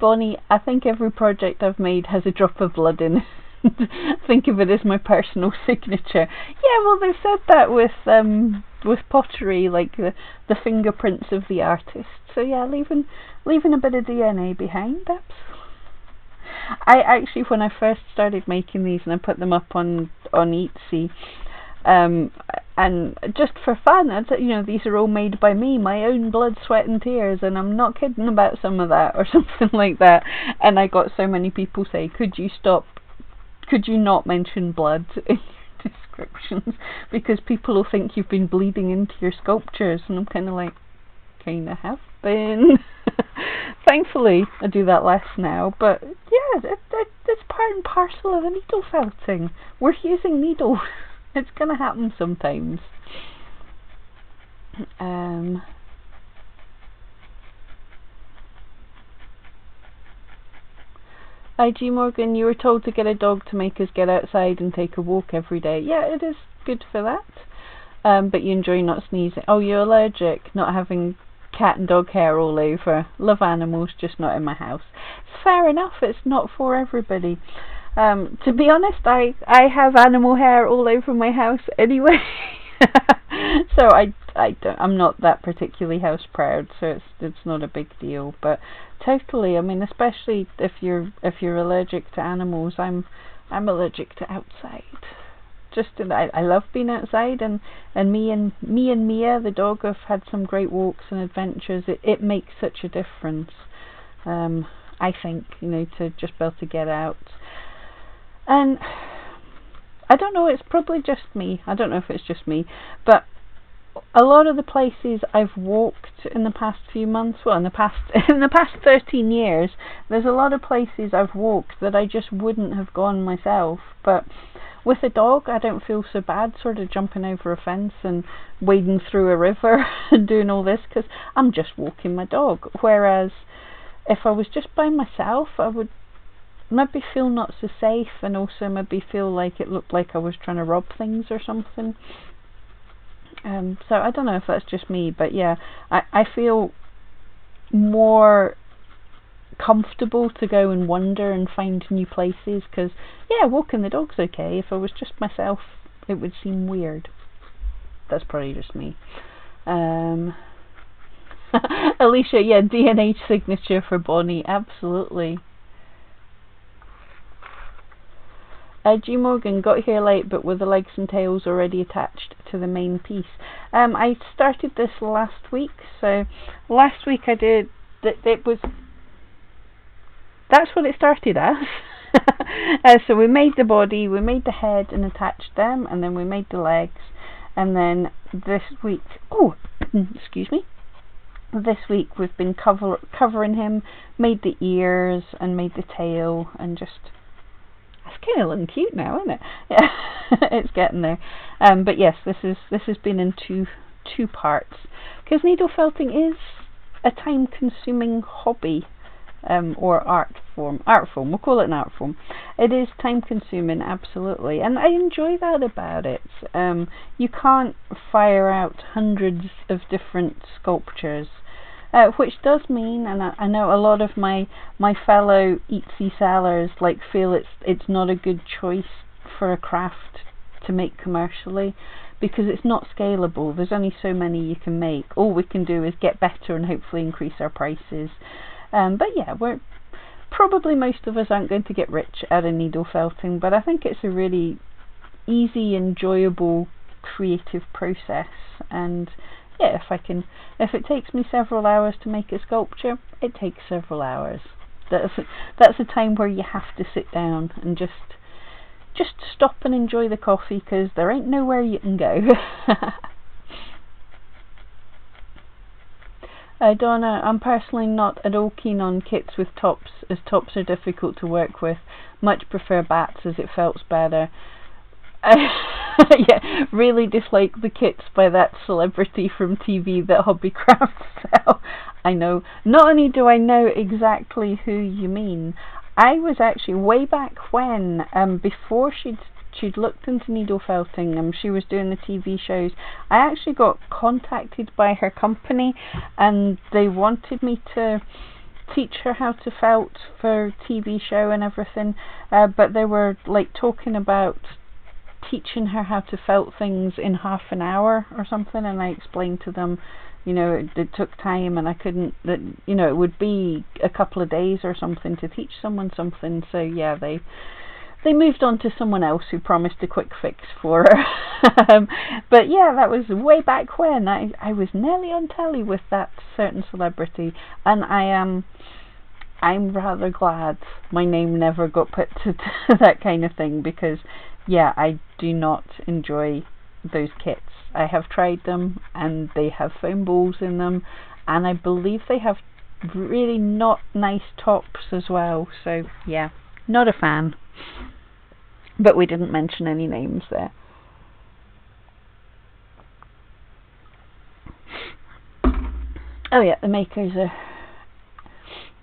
Bonnie, I think every project I've made has a drop of blood in it. Think of it as my personal signature. Yeah, well, they've said that with pottery, like the fingerprints of the artist. So yeah, leaving a bit of DNA behind. I actually, when I first started making these and I put them up on Etsy, and just for fun, these are all made by me, my own blood, sweat and tears, and I'm not kidding about some of that or something like that. And I got so many people say, could you not mention blood in your descriptions, because people will think you've been bleeding into your sculptures. And I'm kind of like, kinda have been. Thankfully I do that less now, but yeah, it's part and parcel of the needle felting. We're using needles. It's gonna happen sometimes. IG Morgan, you were told to get a dog to make us get outside and take a walk every day. Yeah, it is good for that. But you enjoy not sneezing. Oh, you're allergic, not having cat and dog hair all over. Love animals, just not in my house. It's fair enough, it's not for everybody. To be honest, I have animal hair all over my house anyway. So I'm not that particularly house proud, so it's not a big deal. But totally, I mean, especially if you're allergic to animals, I'm allergic to outside. I love being outside, and me and Mia, the dog, have had some great walks and adventures. It makes such a difference. I think, to just be able to get out. And I don't know, it's probably just me. I don't know if it's just me, but a lot of the places I've walked in the past few months, well, in the past 13 years, there's a lot of places I've walked that I just wouldn't have gone myself. But with a dog, I don't feel so bad sort of jumping over a fence and wading through a river and doing all this, because I'm just walking my dog. Whereas if I was just by myself, I would maybe feel not so safe, and also maybe feel like it looked like I was trying to rob things or something. So I don't know if that's just me, but yeah, I feel more comfortable to go and wander and find new places, because yeah, walking the dog's okay. If I was just myself, it would seem weird. That's probably just me. Alicia, yeah, DNA signature for Bonnie, absolutely. G. Morgan, got here late but with the legs and tails already attached to the main piece. I started this last week, so last week I did, that's what it started as. So we made the body, we made the head and attached them, and then we made the legs, and then this week, excuse me, this week we've been covering him, made the ears and made the tail, and just, it's kind of looking cute now, isn't it? Yeah, it's getting there. But yes, this has been in two parts, because needle felting is a time-consuming hobby, or art form. We'll call it an art form. It is time-consuming, absolutely, and I enjoy that about it. You can't fire out hundreds of different sculptures. Which does mean, and I know a lot of my fellow eatsy sellers feel it's not a good choice for a craft to make commercially, because it's not scalable. There's only so many you can make. All we can do is get better and hopefully increase our prices. But yeah, probably most of us aren't going to get rich out of needle felting, but I think it's a really easy, enjoyable, creative process. And yeah, if it takes me several hours to make a sculpture, it takes several hours. That's a time where you have to sit down and just stop and enjoy the coffee, because there ain't nowhere you can go. Donna, I'm personally not at all keen on kits with tops, as tops are difficult to work with. Much prefer bats, as it felt better. Yeah, really dislike the kits by that celebrity from TV that Hobbycraft sell. I know. Not only do I know exactly who you mean, I was actually way back when, before she'd looked into needle felting, she was doing the TV shows. I actually got contacted by her company, and they wanted me to teach her how to felt for TV show and everything, but they were talking about teaching her how to felt things in half an hour or something, and I explained to them, it took time, and I couldn't, it would be a couple of days or something to teach someone something. So yeah, they moved on to someone else who promised a quick fix for her. But yeah, that was way back when. I was nearly on telly with that certain celebrity, and I'm rather glad my name never got put to that kind of thing, because yeah, I do not enjoy those kits. I have tried them, and they have foam balls in them, and I believe they have really not nice tops as well. So yeah, not a fan. But we didn't mention any names there. Oh yeah, the makers are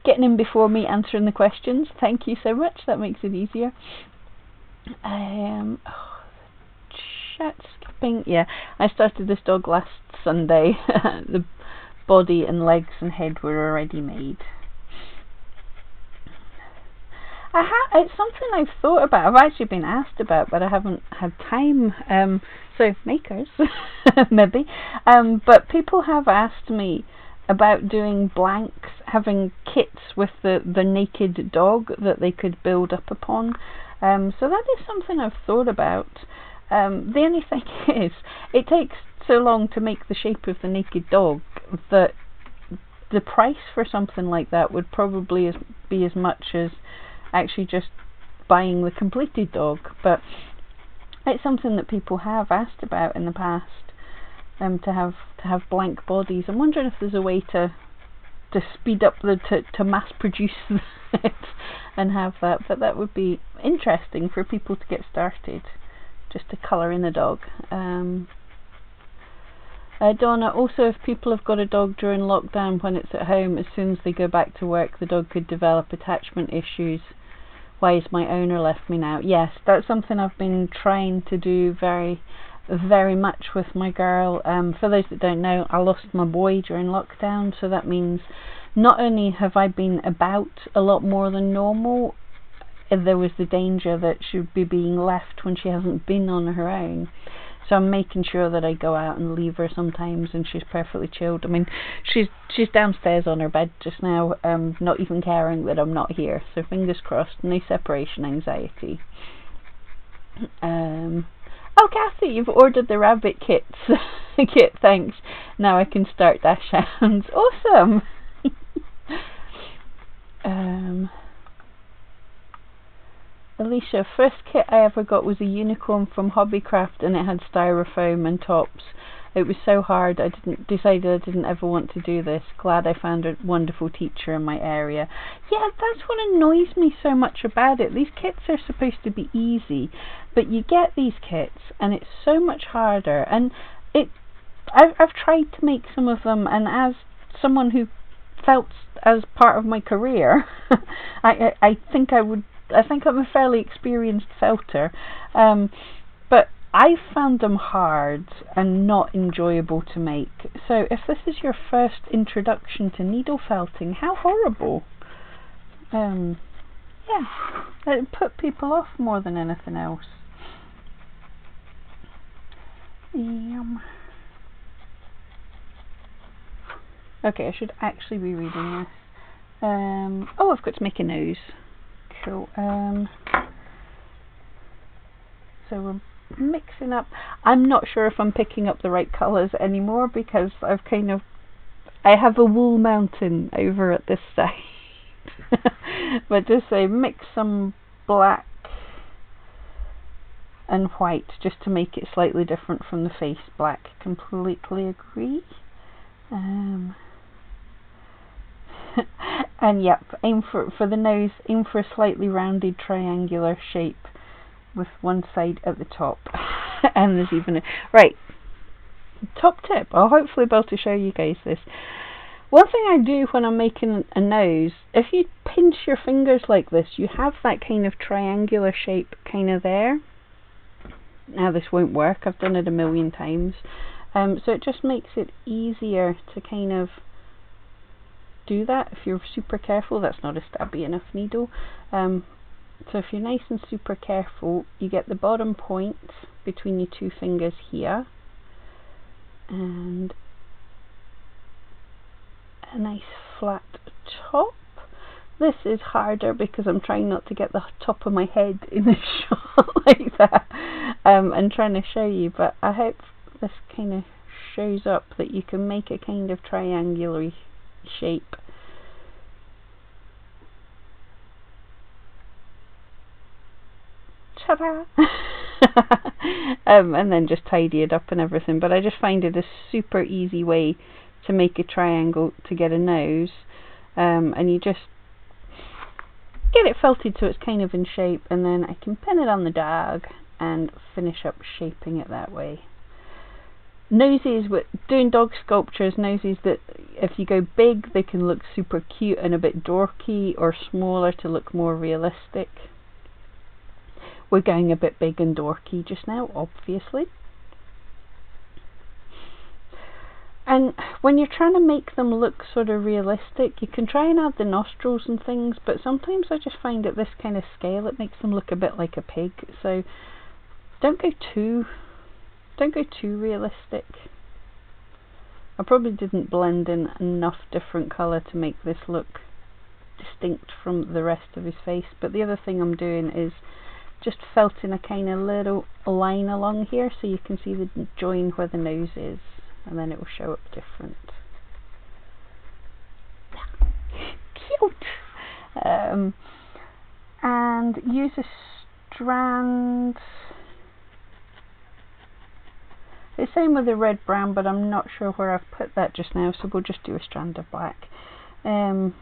getting in before me answering the questions. Thank you so much, that makes it easier. Chat skipping. Yeah, I started this dog last Sunday. The body and legs and head were already made. It's something I've thought about. I've actually been asked about, but I haven't had time. So makers, maybe. But people have asked me about doing blanks, having kits with the naked dog that they could build up upon. So that is something I've thought about. The only thing is, it takes so long to make the shape of the naked dog that the price for something like that would probably be as much as actually just buying the completed dog. But it's something that people have asked about in the past. to have blank bodies. I'm wondering if there's a way to speed up to mass produce it and have that, but that would be interesting for people to get started, just to colour in a dog. Donna, also, if people have got a dog during lockdown when it's at home, as soon as they go back to work, the dog could develop attachment issues. Why is my owner left me now? Yes, that's something I've been trying to do very, very much with my girl. For those that don't know, I lost my boy during lockdown, so that means not only have I been about a lot more than normal, there was the danger that she would be being left when she hasn't been on her own. So I'm making sure that I go out and leave her sometimes, and she's perfectly chilled. I mean, she's downstairs on her bed just now, not even caring that I'm not here. So fingers crossed, no separation anxiety. Oh, Kathy, you've ordered the rabbit kits. Kit, thanks. Now I can start Dachshunds. Awesome. Alicia, first kit I ever got was a unicorn from Hobbycraft, and it had styrofoam and tops. It was so hard, I decided I didn't ever want to do this. Glad I found a wonderful teacher in my area. Yeah, that's what annoys me so much about it. These kits are supposed to be easy, but you get these kits and it's so much harder. And I've tried to make some of them, and as someone who felt as part of my career, I think I'm a fairly experienced felter, but I found them hard and not enjoyable to make. So if this is your first introduction to needle felting, how horrible. Yeah, it put people off more than anything else. Okay, I should actually be reading this. Oh, I've got to make a nose. Cool. So we're mixing up. I'm not sure if I'm picking up the right colours anymore, because I have a wool mountain over at this side. But just say mix some black and white just to make it slightly different from the face black. Completely agree. And yep, aim for the nose, aim for a slightly rounded triangular shape with one side at the top. And there's even a right top tip. I'll hopefully be able to show you guys this. One thing I do when I'm making a nose, if you pinch your fingers like this, you have that kind of triangular shape kind of there. Now this won't work, I've done it a million times. So it just makes it easier to kind of do that if you're super careful. That's not a stabby enough needle. So if you're nice and super careful, you get the bottom point between your two fingers here, and a nice flat top. This is harder because I'm trying not to get the top of my head in the shot like that, and trying to show you, but I hope this kind of shows up that you can make a kind of triangular shape. Ta-da! And then just tidy it up and everything, but I just find it a super easy way to make a triangle to get a nose, and you just get it felted so it's kind of in shape, and then I can pin it on the dog and finish up shaping it that way. Noses, with doing dog sculptures, noses that if you go big they can look super cute and a bit dorky, or smaller to look more realistic. We're going a bit big and dorky just now, obviously. And when you're trying to make them look sort of realistic, you can try and add the nostrils and things, but sometimes I just find at this kind of scale it makes them look a bit like a pig. So don't go too realistic. I probably didn't blend in enough different colour to make this look distinct from the rest of his face. But the other thing I'm doing is just felting a kind of little line along here so you can see the join where the nose is, and then it will show up different. Cute! And use a strand. It's same with the red brown, but I'm not sure where I've put that just now, so we'll just do a strand of black. Oh,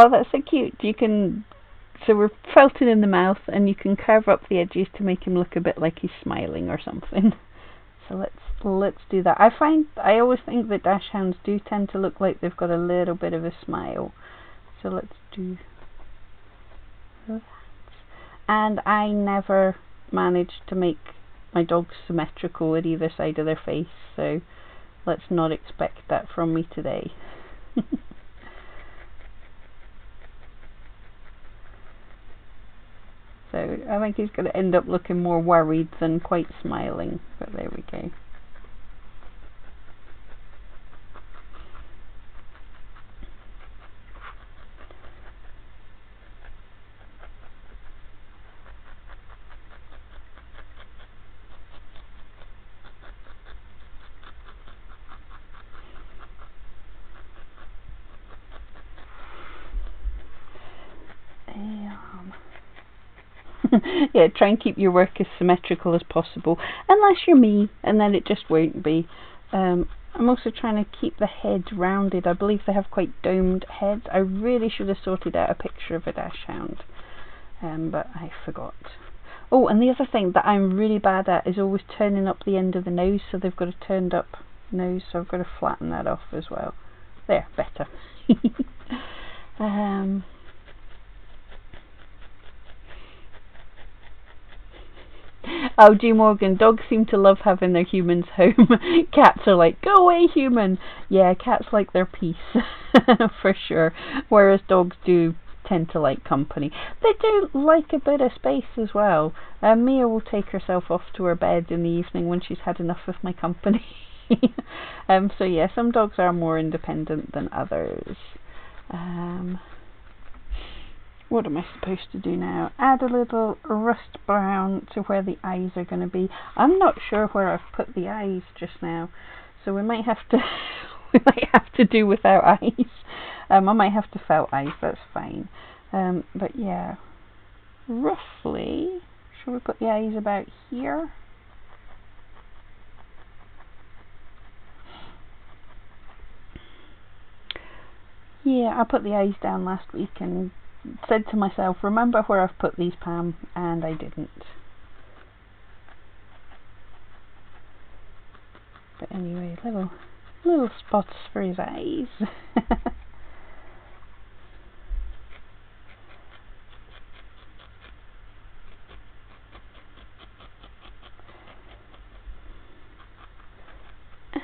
that's so cute. So we're felting in the mouth, and you can carve up the edges to make him look a bit like he's smiling or something. So let's do that. I always think that Dachshunds do tend to look like they've got a little bit of a smile. So let's do that. And I never managed to make my dogs symmetrical at either side of their face, so let's not expect that from me today. So I think he's going to end up looking more worried than quite smiling, but there we go. Yeah, try and keep your work as symmetrical as possible, unless you're me, and then it just won't be. I'm also trying to keep the head rounded. I believe they have quite domed heads. I really should have sorted out a picture of a Dachshund, but I forgot. Oh, and the other thing that I'm really bad at is always turning up the end of the nose, so they've got a turned up nose, so I've got to flatten that off as well. There, better. Oh, G. Morgan, dogs seem to love having their humans home. Cats are like, go away, human. Yeah, cats like their peace, for sure. Whereas dogs do tend to like company. They do like a bit of space as well. Mia will take herself off to her bed in the evening when she's had enough of my company. So yeah, some dogs are more independent than others. What am I supposed to do now? Add a little rust brown to where the eyes are going to be. I'm not sure where I've put the eyes just now, so we might have to do without eyes. I might have to felt eyes. That's fine. But yeah, roughly, should we put the eyes about here? Yeah, I put the eyes down last week and said to myself, remember where I've put these, Pam, and I didn't. But anyway, little spots for his eyes.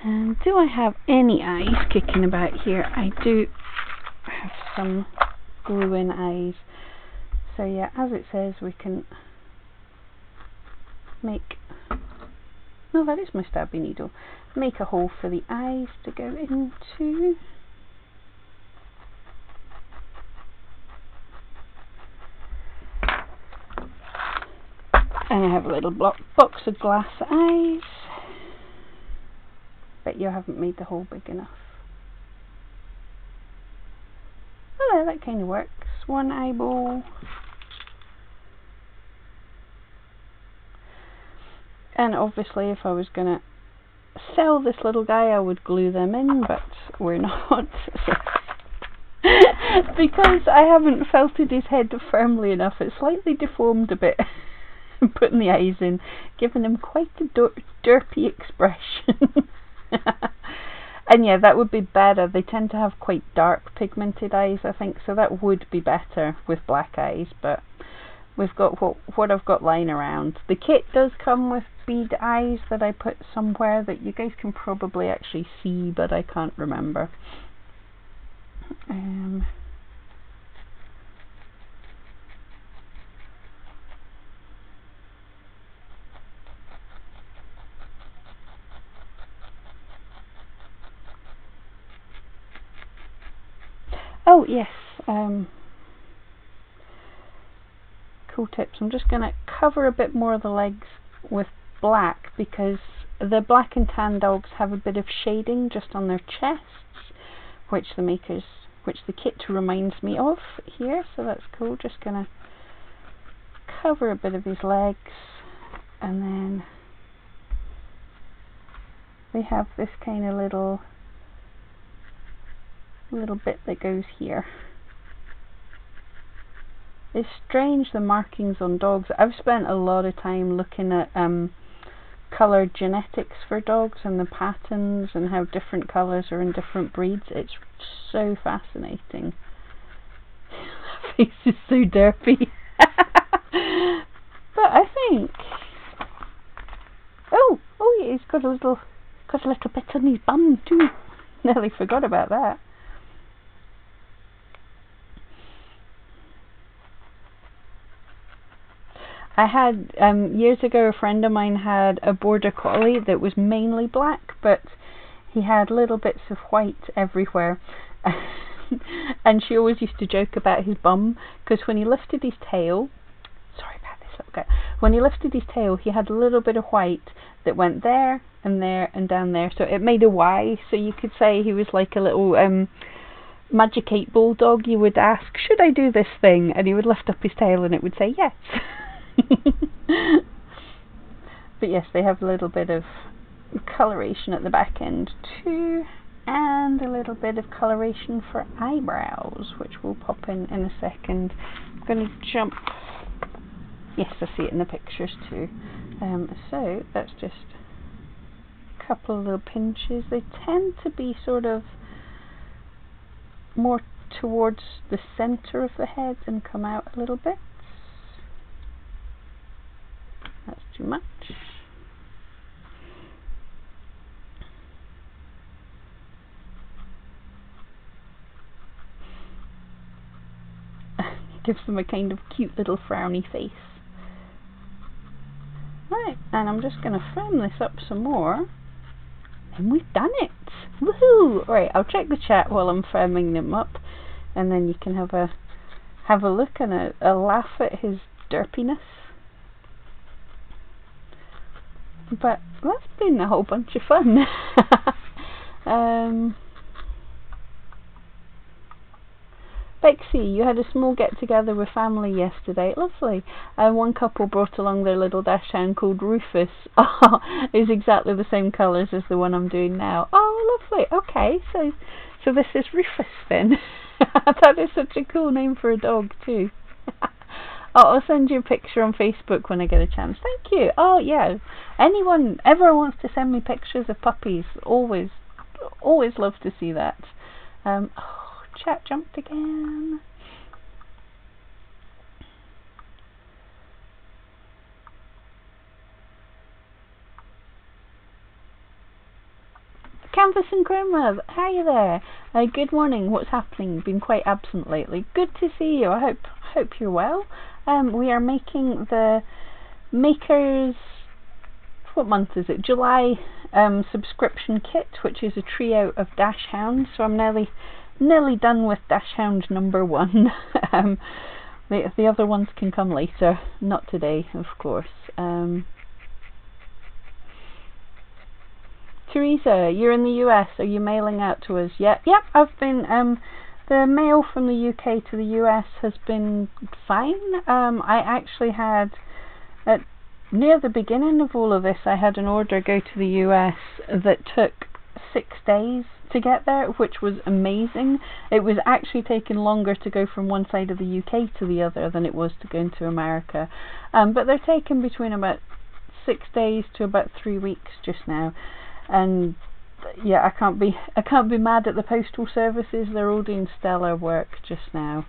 And do I have any eyes kicking about here? I do have some glue-in eyes. So yeah, as it says, we can make... No, that is my stabby needle. Make a hole for the eyes to go into. And I have a little box of glass eyes. Bet you haven't made the hole big enough. Oh, there, that kind of works. One eyeball. And obviously if I was going to sell this little guy, I would glue them in, but we're not. Because I haven't felted his head firmly enough. It's slightly deformed a bit. Putting the eyes in, giving him quite a derpy expression. And yeah, that would be better. They tend to have quite dark pigmented eyes, I think, so that would be better with black eyes, but we've got what I've got lying around. The kit does come with bead eyes that I put somewhere that you guys can probably actually see, but I can't remember. Oh yes, cool tips. I'm just going to cover a bit more of the legs with black because the black and tan dogs have a bit of shading just on their chests, which the kit reminds me of here, so that's cool. Just going to cover a bit of his legs and then they have this kind of little bit that goes here. It's strange, the markings on dogs. I've spent a lot of time looking at colour genetics for dogs and the patterns and how different colours are in different breeds. It's so fascinating. That face is so derpy. But I think, oh yeah, he's got a little bit on his bum too. Nearly forgot about that. I had, years ago, a friend of mine had a border collie that was mainly black, but he had little bits of white everywhere. And she always used to joke about his bum, because when he lifted his tail, sorry about this little guy, when he lifted his tail, he had a little bit of white that went there and there and down there, so it made a Y. So you could say he was like a little Magic 8 bulldog. You would ask, should I do this thing? And he would lift up his tail and it would say yes. But yes, they have a little bit of coloration at the back end too, and a little bit of coloration for eyebrows, which will pop in a second. I'm going to jump. Yes, I see it in the pictures too. So that's just a couple of little pinches. They tend to be sort of more towards the center of the head and come out a little bit. That's too much. Gives them a kind of cute little frowny face. Right, and I'm just going to firm this up some more. And we've done it! Woohoo! Right, I'll check the chat while I'm firming them up, and then you can have a look and a laugh at his derpiness. But that's been a whole bunch of fun. Bexy, you had a small get-together with family yesterday. Lovely. One couple brought along their little Dachshund called Rufus. Oh, it's exactly the same colours as the one I'm doing now. Oh, lovely. Okay, so this is Rufus then. That is such a cool name for a dog too. I'll send you a picture on Facebook when I get a chance. Thank you. Oh yeah, anyone ever wants to send me pictures of puppies, always love to see that. Oh, chat jumped again. Canvas and Chroma, hi there. Good morning. What's happening? Been quite absent lately. Good to see you. I hope you're well. We are making the Makers, what month is it? July subscription kit, which is a trio of Dachshunds. So I'm nearly done with Dachshund number 1. The other ones can come later, not today, of course. Teresa, you're in the US. Are you mailing out to us? Yep. I've been. The mail from the UK to the US has been fine. I actually had, near the beginning of all of this, I had an order go to the US that took 6 days to get there, which was amazing. It was actually taking longer to go from one side of the UK to the other than it was to go into America. But they're taking between about 6 days to about 3 weeks just now. And yeah, I can't be mad at the postal services. They're all doing stellar work just now.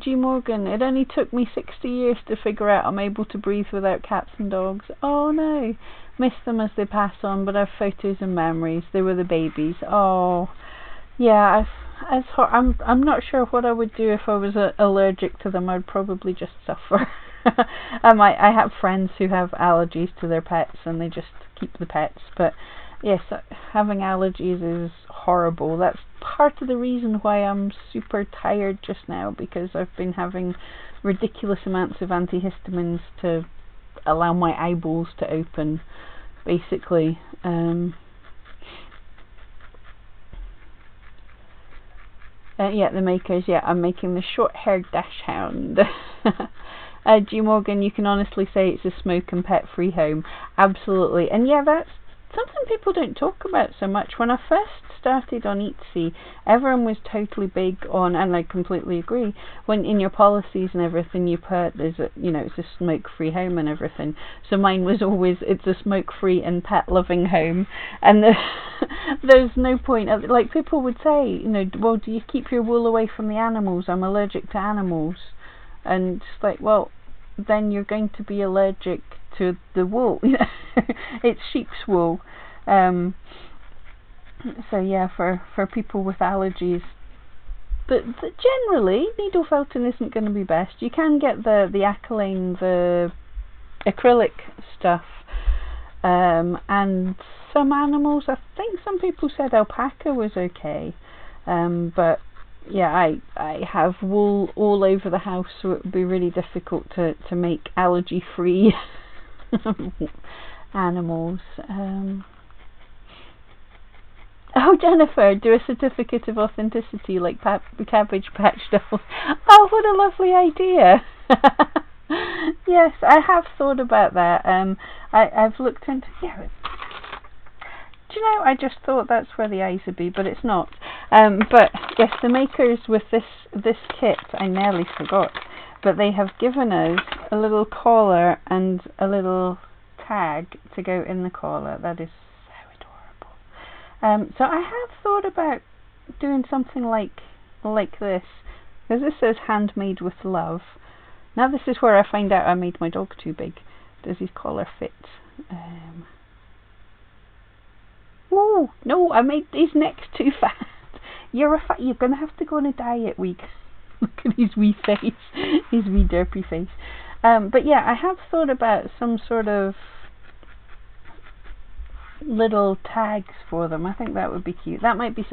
G Morgan, it only took me 60 years to figure out I'm able to breathe without cats and dogs. Oh no, miss them as they pass on, but I've photos and memories. They were the babies. Oh yeah, I'm not sure what I would do if I was allergic to them. I'd probably just suffer. I have friends who have allergies to their pets and they just keep the pets, but yes, having allergies is horrible. That's part of the reason why I'm super tired just now, because I've been having ridiculous amounts of antihistamines to allow my eyeballs to open, basically. Yeah, the Makers. Yeah, I'm making the short-haired Dachshund. G Morgan, you can honestly say it's a smoke and pet free home. Absolutely. And yeah, that's something people don't talk about so much. When I first started on Etsy, everyone was totally big on, and I completely agree, when in your policies and everything you put, it's a smoke-free home and everything. So mine was always, it's a smoke-free and pet-loving home. And there's no point, like people would say, well, do you keep your wool away from the animals? I'm allergic to animals. And it's like, well, then you're going to be allergic to the wool. It's sheep's wool. So yeah, for people with allergies, but generally needle felting isn't going to be best. You can get the acrylane, the acrylic stuff, and some animals, I think some people said alpaca was okay, but yeah, I have wool all over the house, so it would be really difficult to make allergy free animals. Oh, Jennifer, do a certificate of authenticity like the Cabbage Patch dolls. Oh, what a lovely idea. Yes, I have thought about that. I've looked into... Yeah. Do you know, I just thought that's where the eyes would be, but it's not. But yes, the makers with this kit, I nearly forgot, but they have given us a little collar and a little tag to go in the collar. That is so adorable. So I have thought about doing something like this, because this says handmade with love. Now this is where I find out I made my dog too big. Does his collar fit? Oh no, I made his neck too fat. You're gonna have to go on a diet week. Look at his wee face, his wee derpy face. But yeah, I have thought about some sort of little tags for them. I think that would be cute. That might be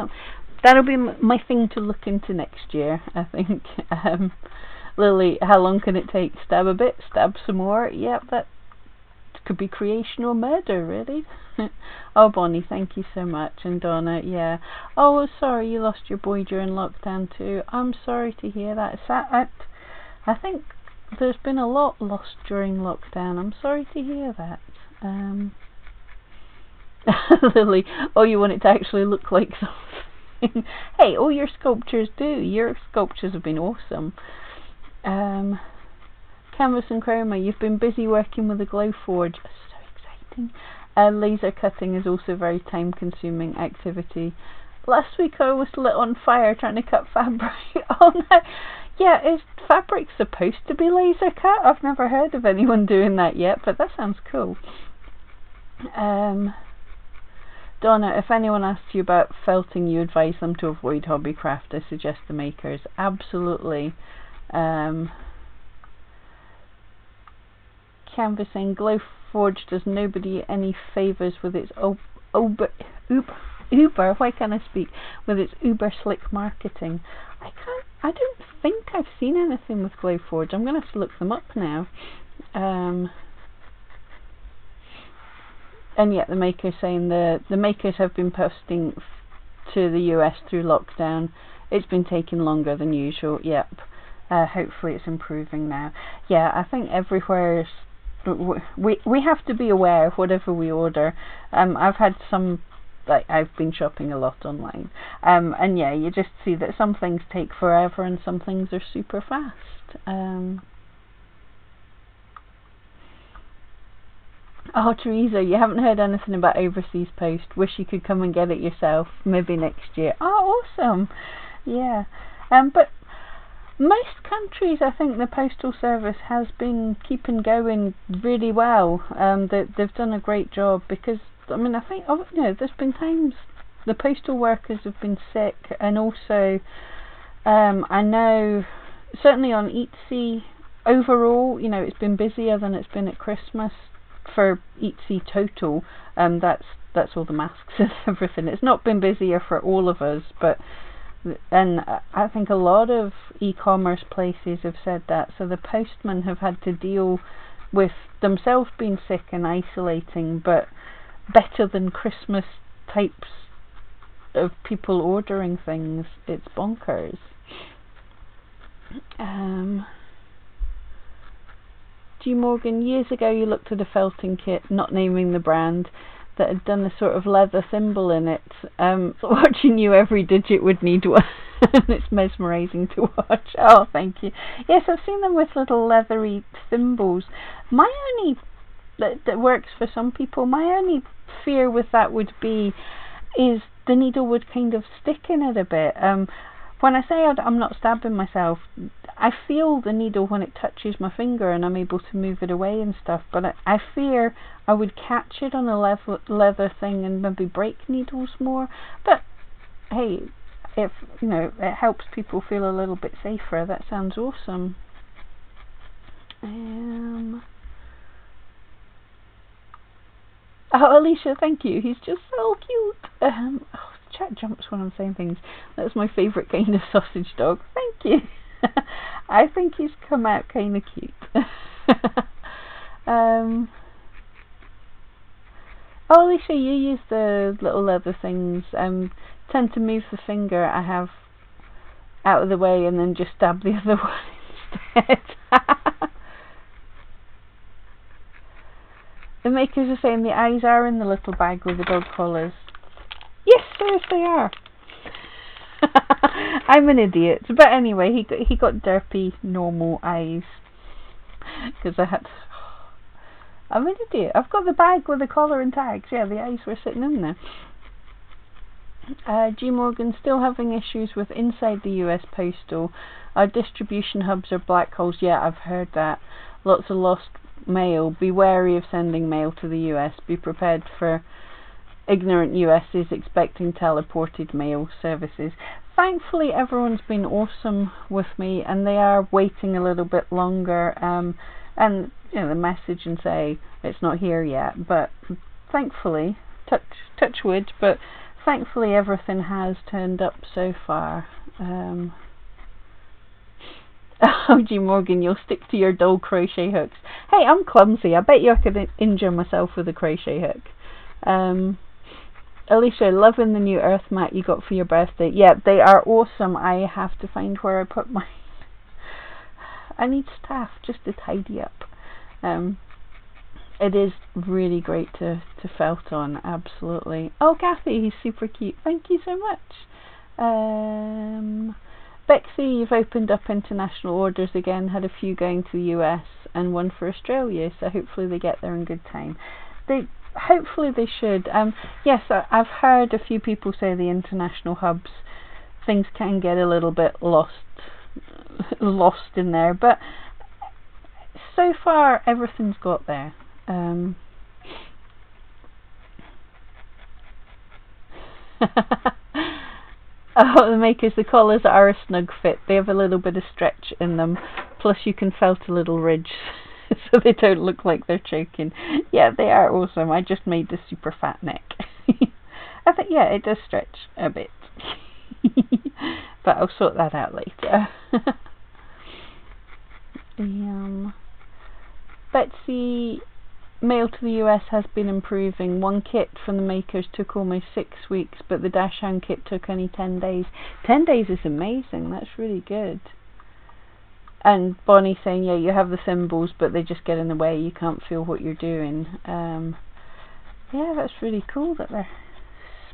that'll be my thing to look into next year, I think. Lily, how long can it take? Stab a bit, stab some more. Yep, that could be creation or murder, really. Oh, Bonnie, thank you so much. And Donna, yeah. Oh, sorry you lost your boy during lockdown too. I'm sorry to hear that. I think there's been a lot lost during lockdown. I'm sorry to hear that. Lily, oh, you want it to actually look like something. Hey, all your sculptures do. Your sculptures have been awesome. Canvas and chroma, you've been busy working with the Glowforge. So exciting. Laser cutting is also a very time consuming activity. Last week I was lit on fire trying to cut fabric. Oh no. Yeah, is fabric supposed to be laser cut? I've never heard of anyone doing that yet, but that sounds cool. Donna, if anyone asks you about felting, you advise them to avoid hobbycraft. I suggest the makers. Absolutely. Canvassing, Glowforge does nobody any favours with its uber, why can't I speak, with its uber slick marketing. I don't think I've seen anything with Glowforge. I'm going to have to look them up now. And yet the makers saying the makers have been posting to the US through lockdown. It's been taking longer than usual. Yep. Hopefully it's improving now. Yeah, I think everywhere we have to be aware of whatever we order. I've had some, like, I've been shopping a lot online, and yeah, you just see that some things take forever and some things are super fast. Oh, Teresa, you haven't heard anything about Overseas Post. Wish you could come and get it yourself. Maybe next year. Oh, awesome. Yeah. But most countries, I think the Postal Service has been keeping going really well. They've done a great job, because, I mean, I think, there's been times the postal workers have been sick, and also, I know, certainly on Etsy, overall, it's been busier than it's been at Christmas. For Etsy total, that's all the masks and everything. It's not been busier for all of us, but I think a lot of e-commerce places have said that. So the postmen have had to deal with themselves being sick and isolating, but better than Christmas types of people ordering things. It's bonkers. G. Morgan, years ago you looked at a felting kit, not naming the brand, that had done a sort of leather thimble in it. Watching you, every digit would need one. It's mesmerising to watch. Oh, thank you. Yes, I've seen them with little leathery thimbles. My only, that works for some people, my only fear with that would be, is the needle would kind of stick in it a bit. When I say I'm not stabbing myself, I feel the needle when it touches my finger and I'm able to move it away and stuff, but I fear I would catch it on a leather thing and maybe break needles more. But hey, if it helps people feel a little bit safer, that sounds awesome. Oh, Alicia, thank you. He's just so cute. Oh, chat jumps when I'm saying things. That's my favourite kind of sausage dog. Thank you. I think he's come out kind of cute. Oh, Alicia, you use the little leather things. Tend to move the finger I have out of the way and then just stab the other one instead. The makers are saying the eyes are in the little bag with the dog collars. Yes, sirs, they are. I'm an idiot, but anyway, he got derpy normal eyes because I'm an idiot. I've got the bag with the collar and tags. Yeah, the eyes were sitting in there. G. Morgan, still having issues with inside the US postal. Our distribution hubs are black holes. Yeah, I've heard that. Lots of lost mail. Be wary of sending mail to the US. Be prepared for ignorant US's expecting teleported mail services. Thankfully, everyone's been awesome with me, and they are waiting a little bit longer. And the message and say it's not here yet. But thankfully, touch wood. But thankfully, everything has turned up so far. Oh, G. Morgan, you'll stick to your dull crochet hooks. Hey, I'm clumsy. I bet you I could injure myself with a crochet hook. Alicia, loving the new earth mat you got for your birthday. Yeah, they are awesome. I have to find where I put mine. I need staff just to tidy up. It is really great to felt on, absolutely. Oh, Kathy, he's super cute. Thank you so much. Bexy, you've opened up international orders again. Had a few going to the US and one for Australia, so hopefully they get there in good time. Hopefully they should. Yes, I've heard a few people say the international hubs, things can get a little bit lost in there, but so far everything's got there. Oh, the makers, the collars are a snug fit. They have a little bit of stretch in them, plus you can felt a little ridge so they don't look like they're choking. Yeah, they are awesome. I just made the super fat neck. I think, yeah, it does stretch a bit. But I'll sort that out later. Betsy, mail to the US has been improving. One kit from the makers took almost 6 weeks, but the Dachshund kit took only 10 days. 10 days is amazing. That's really good. And Bonnie saying, yeah, you have the symbols, but they just get in the way. You can't feel what you're doing. Yeah, that's really cool that they're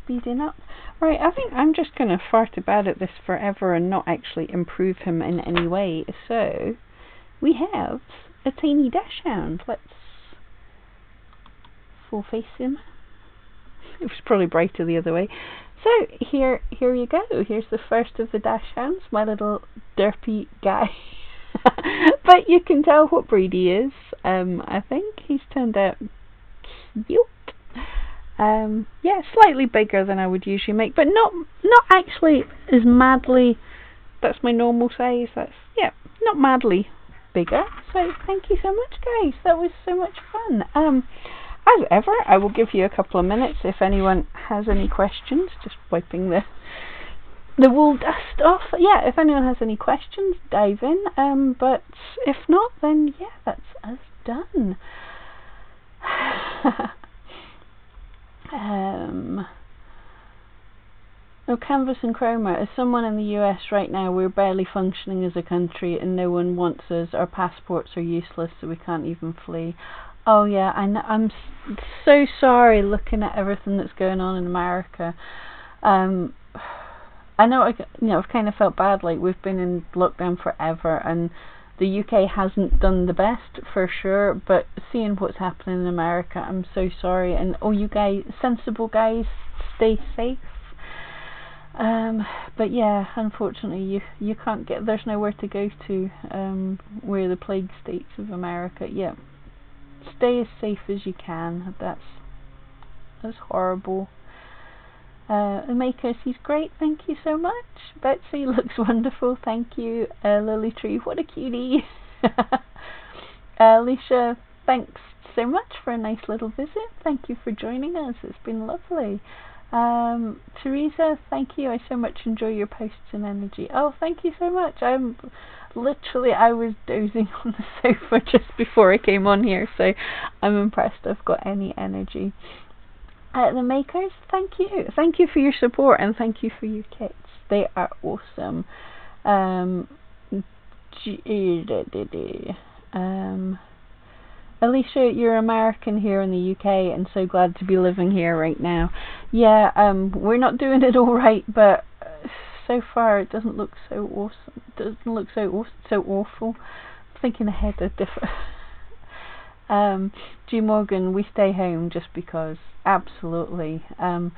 speeding up. Right, I think I'm just going to fart about at this forever and not actually improve him in any way. So, we have a tiny Dachshund. Let's full face him. It was probably brighter the other way. So, here you go. Here's the first of the Dachshunds, my little derpy guy. But you can tell what breed he is. I think he's turned out cute. Yeah, slightly bigger than I would usually make, but not actually as madly. That's my normal size. That's, yeah, not madly bigger. So thank you so much, guys. That was so much fun. As ever, I will give you a couple of minutes if anyone has any questions. Just wiping the wool dust off. Yeah, if anyone has any questions, dive in. But if not, then yeah, that's us done. Oh, Canvas and Chroma, as someone in the US right now, we're barely functioning as a country and no one wants us. Our passports are useless, so we can't even flee. Oh yeah, I'm so sorry looking at everything that's going on in America. I know, I've kind of felt bad, like we've been in lockdown forever and the UK hasn't done the best for sure, but seeing what's happening in America, I'm so sorry. And oh, you guys, sensible guys, stay safe. But yeah, unfortunately you can't get, there's nowhere to go to, we're the plague states of America. Yeah, stay as safe as you can. That's horrible. The Makers, he's great, thank you so much. Betsy looks wonderful, thank you. Lily Tree, what a cutie. Alicia, thanks so much for a nice little visit. Thank you for joining us, it's been lovely. Teresa, thank you, I so much enjoy your posts and energy. Oh, thank you so much. I was dozing on the sofa just before I came on here, so I'm impressed I've got any energy. The Makers, thank you for your support and thank you for your kits, they are awesome. Alicia, you're American here in the UK and so glad to be living here right now. Yeah, we're not doing it all right, but so far it doesn't look so awesome. It doesn't look so awful. I'm thinking ahead of different. G Morgan, we stay home just because. Absolutely. I'm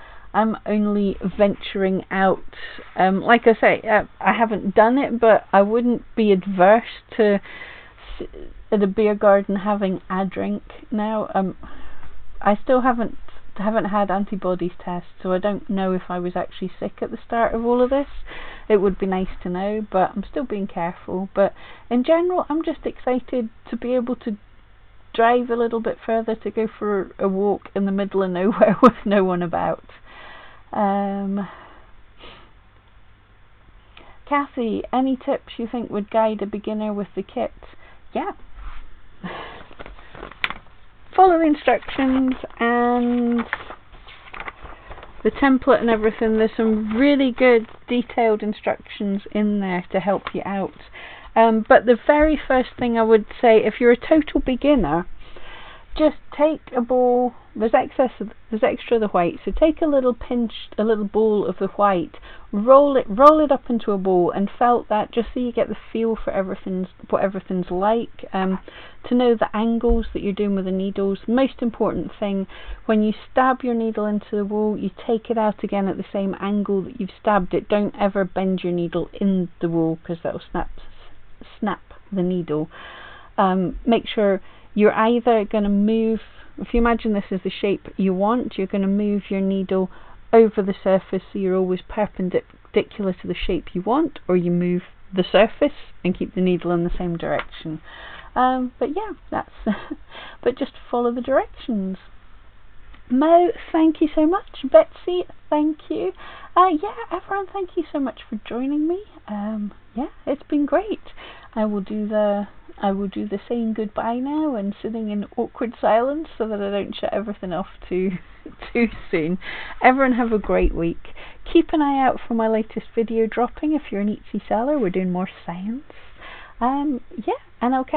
only venturing out. Like I say, I haven't done it, but I wouldn't be adverse to at a beer garden having a drink now. I still haven't had antibodies tests, so I don't know if I was actually sick at the start of all of this. It would be nice to know, but I'm still being careful. But in general, I'm just excited to be able to drive a little bit further, to go for a walk in the middle of nowhere with no one about. Kathy, any tips you think would guide a beginner with the kit? Yeah. Follow the instructions and the template and everything. There's some really good detailed instructions in there to help you out. But the very first thing I would say, if you're a total beginner, just take a ball. There's extra of the white, so take a little ball of the white, roll it up into a ball, and felt that, just so you get the feel for what everything's like. To know the angles that you're doing with the needles. Most important thing, when you stab your needle into the wool, you take it out again at the same angle that you've stabbed it. Don't ever bend your needle in the wool because that'll snap the needle. Make sure you're either going to move, if you imagine this is the shape you want, you're going to move your needle over the surface so you're always perpendicular to the shape you want, or you move the surface and keep the needle in the same direction. But yeah, that's but just follow the directions. Mo, thank you so much. Betsy, thank you. Yeah, everyone, thank you so much for joining me. Yeah, it's been great. I will do the saying goodbye now and sitting in awkward silence so that I don't shut everything off too soon. Everyone have a great week. Keep an eye out for my latest video dropping if you're an Etsy seller. We're doing more science. Yeah, and I'll catch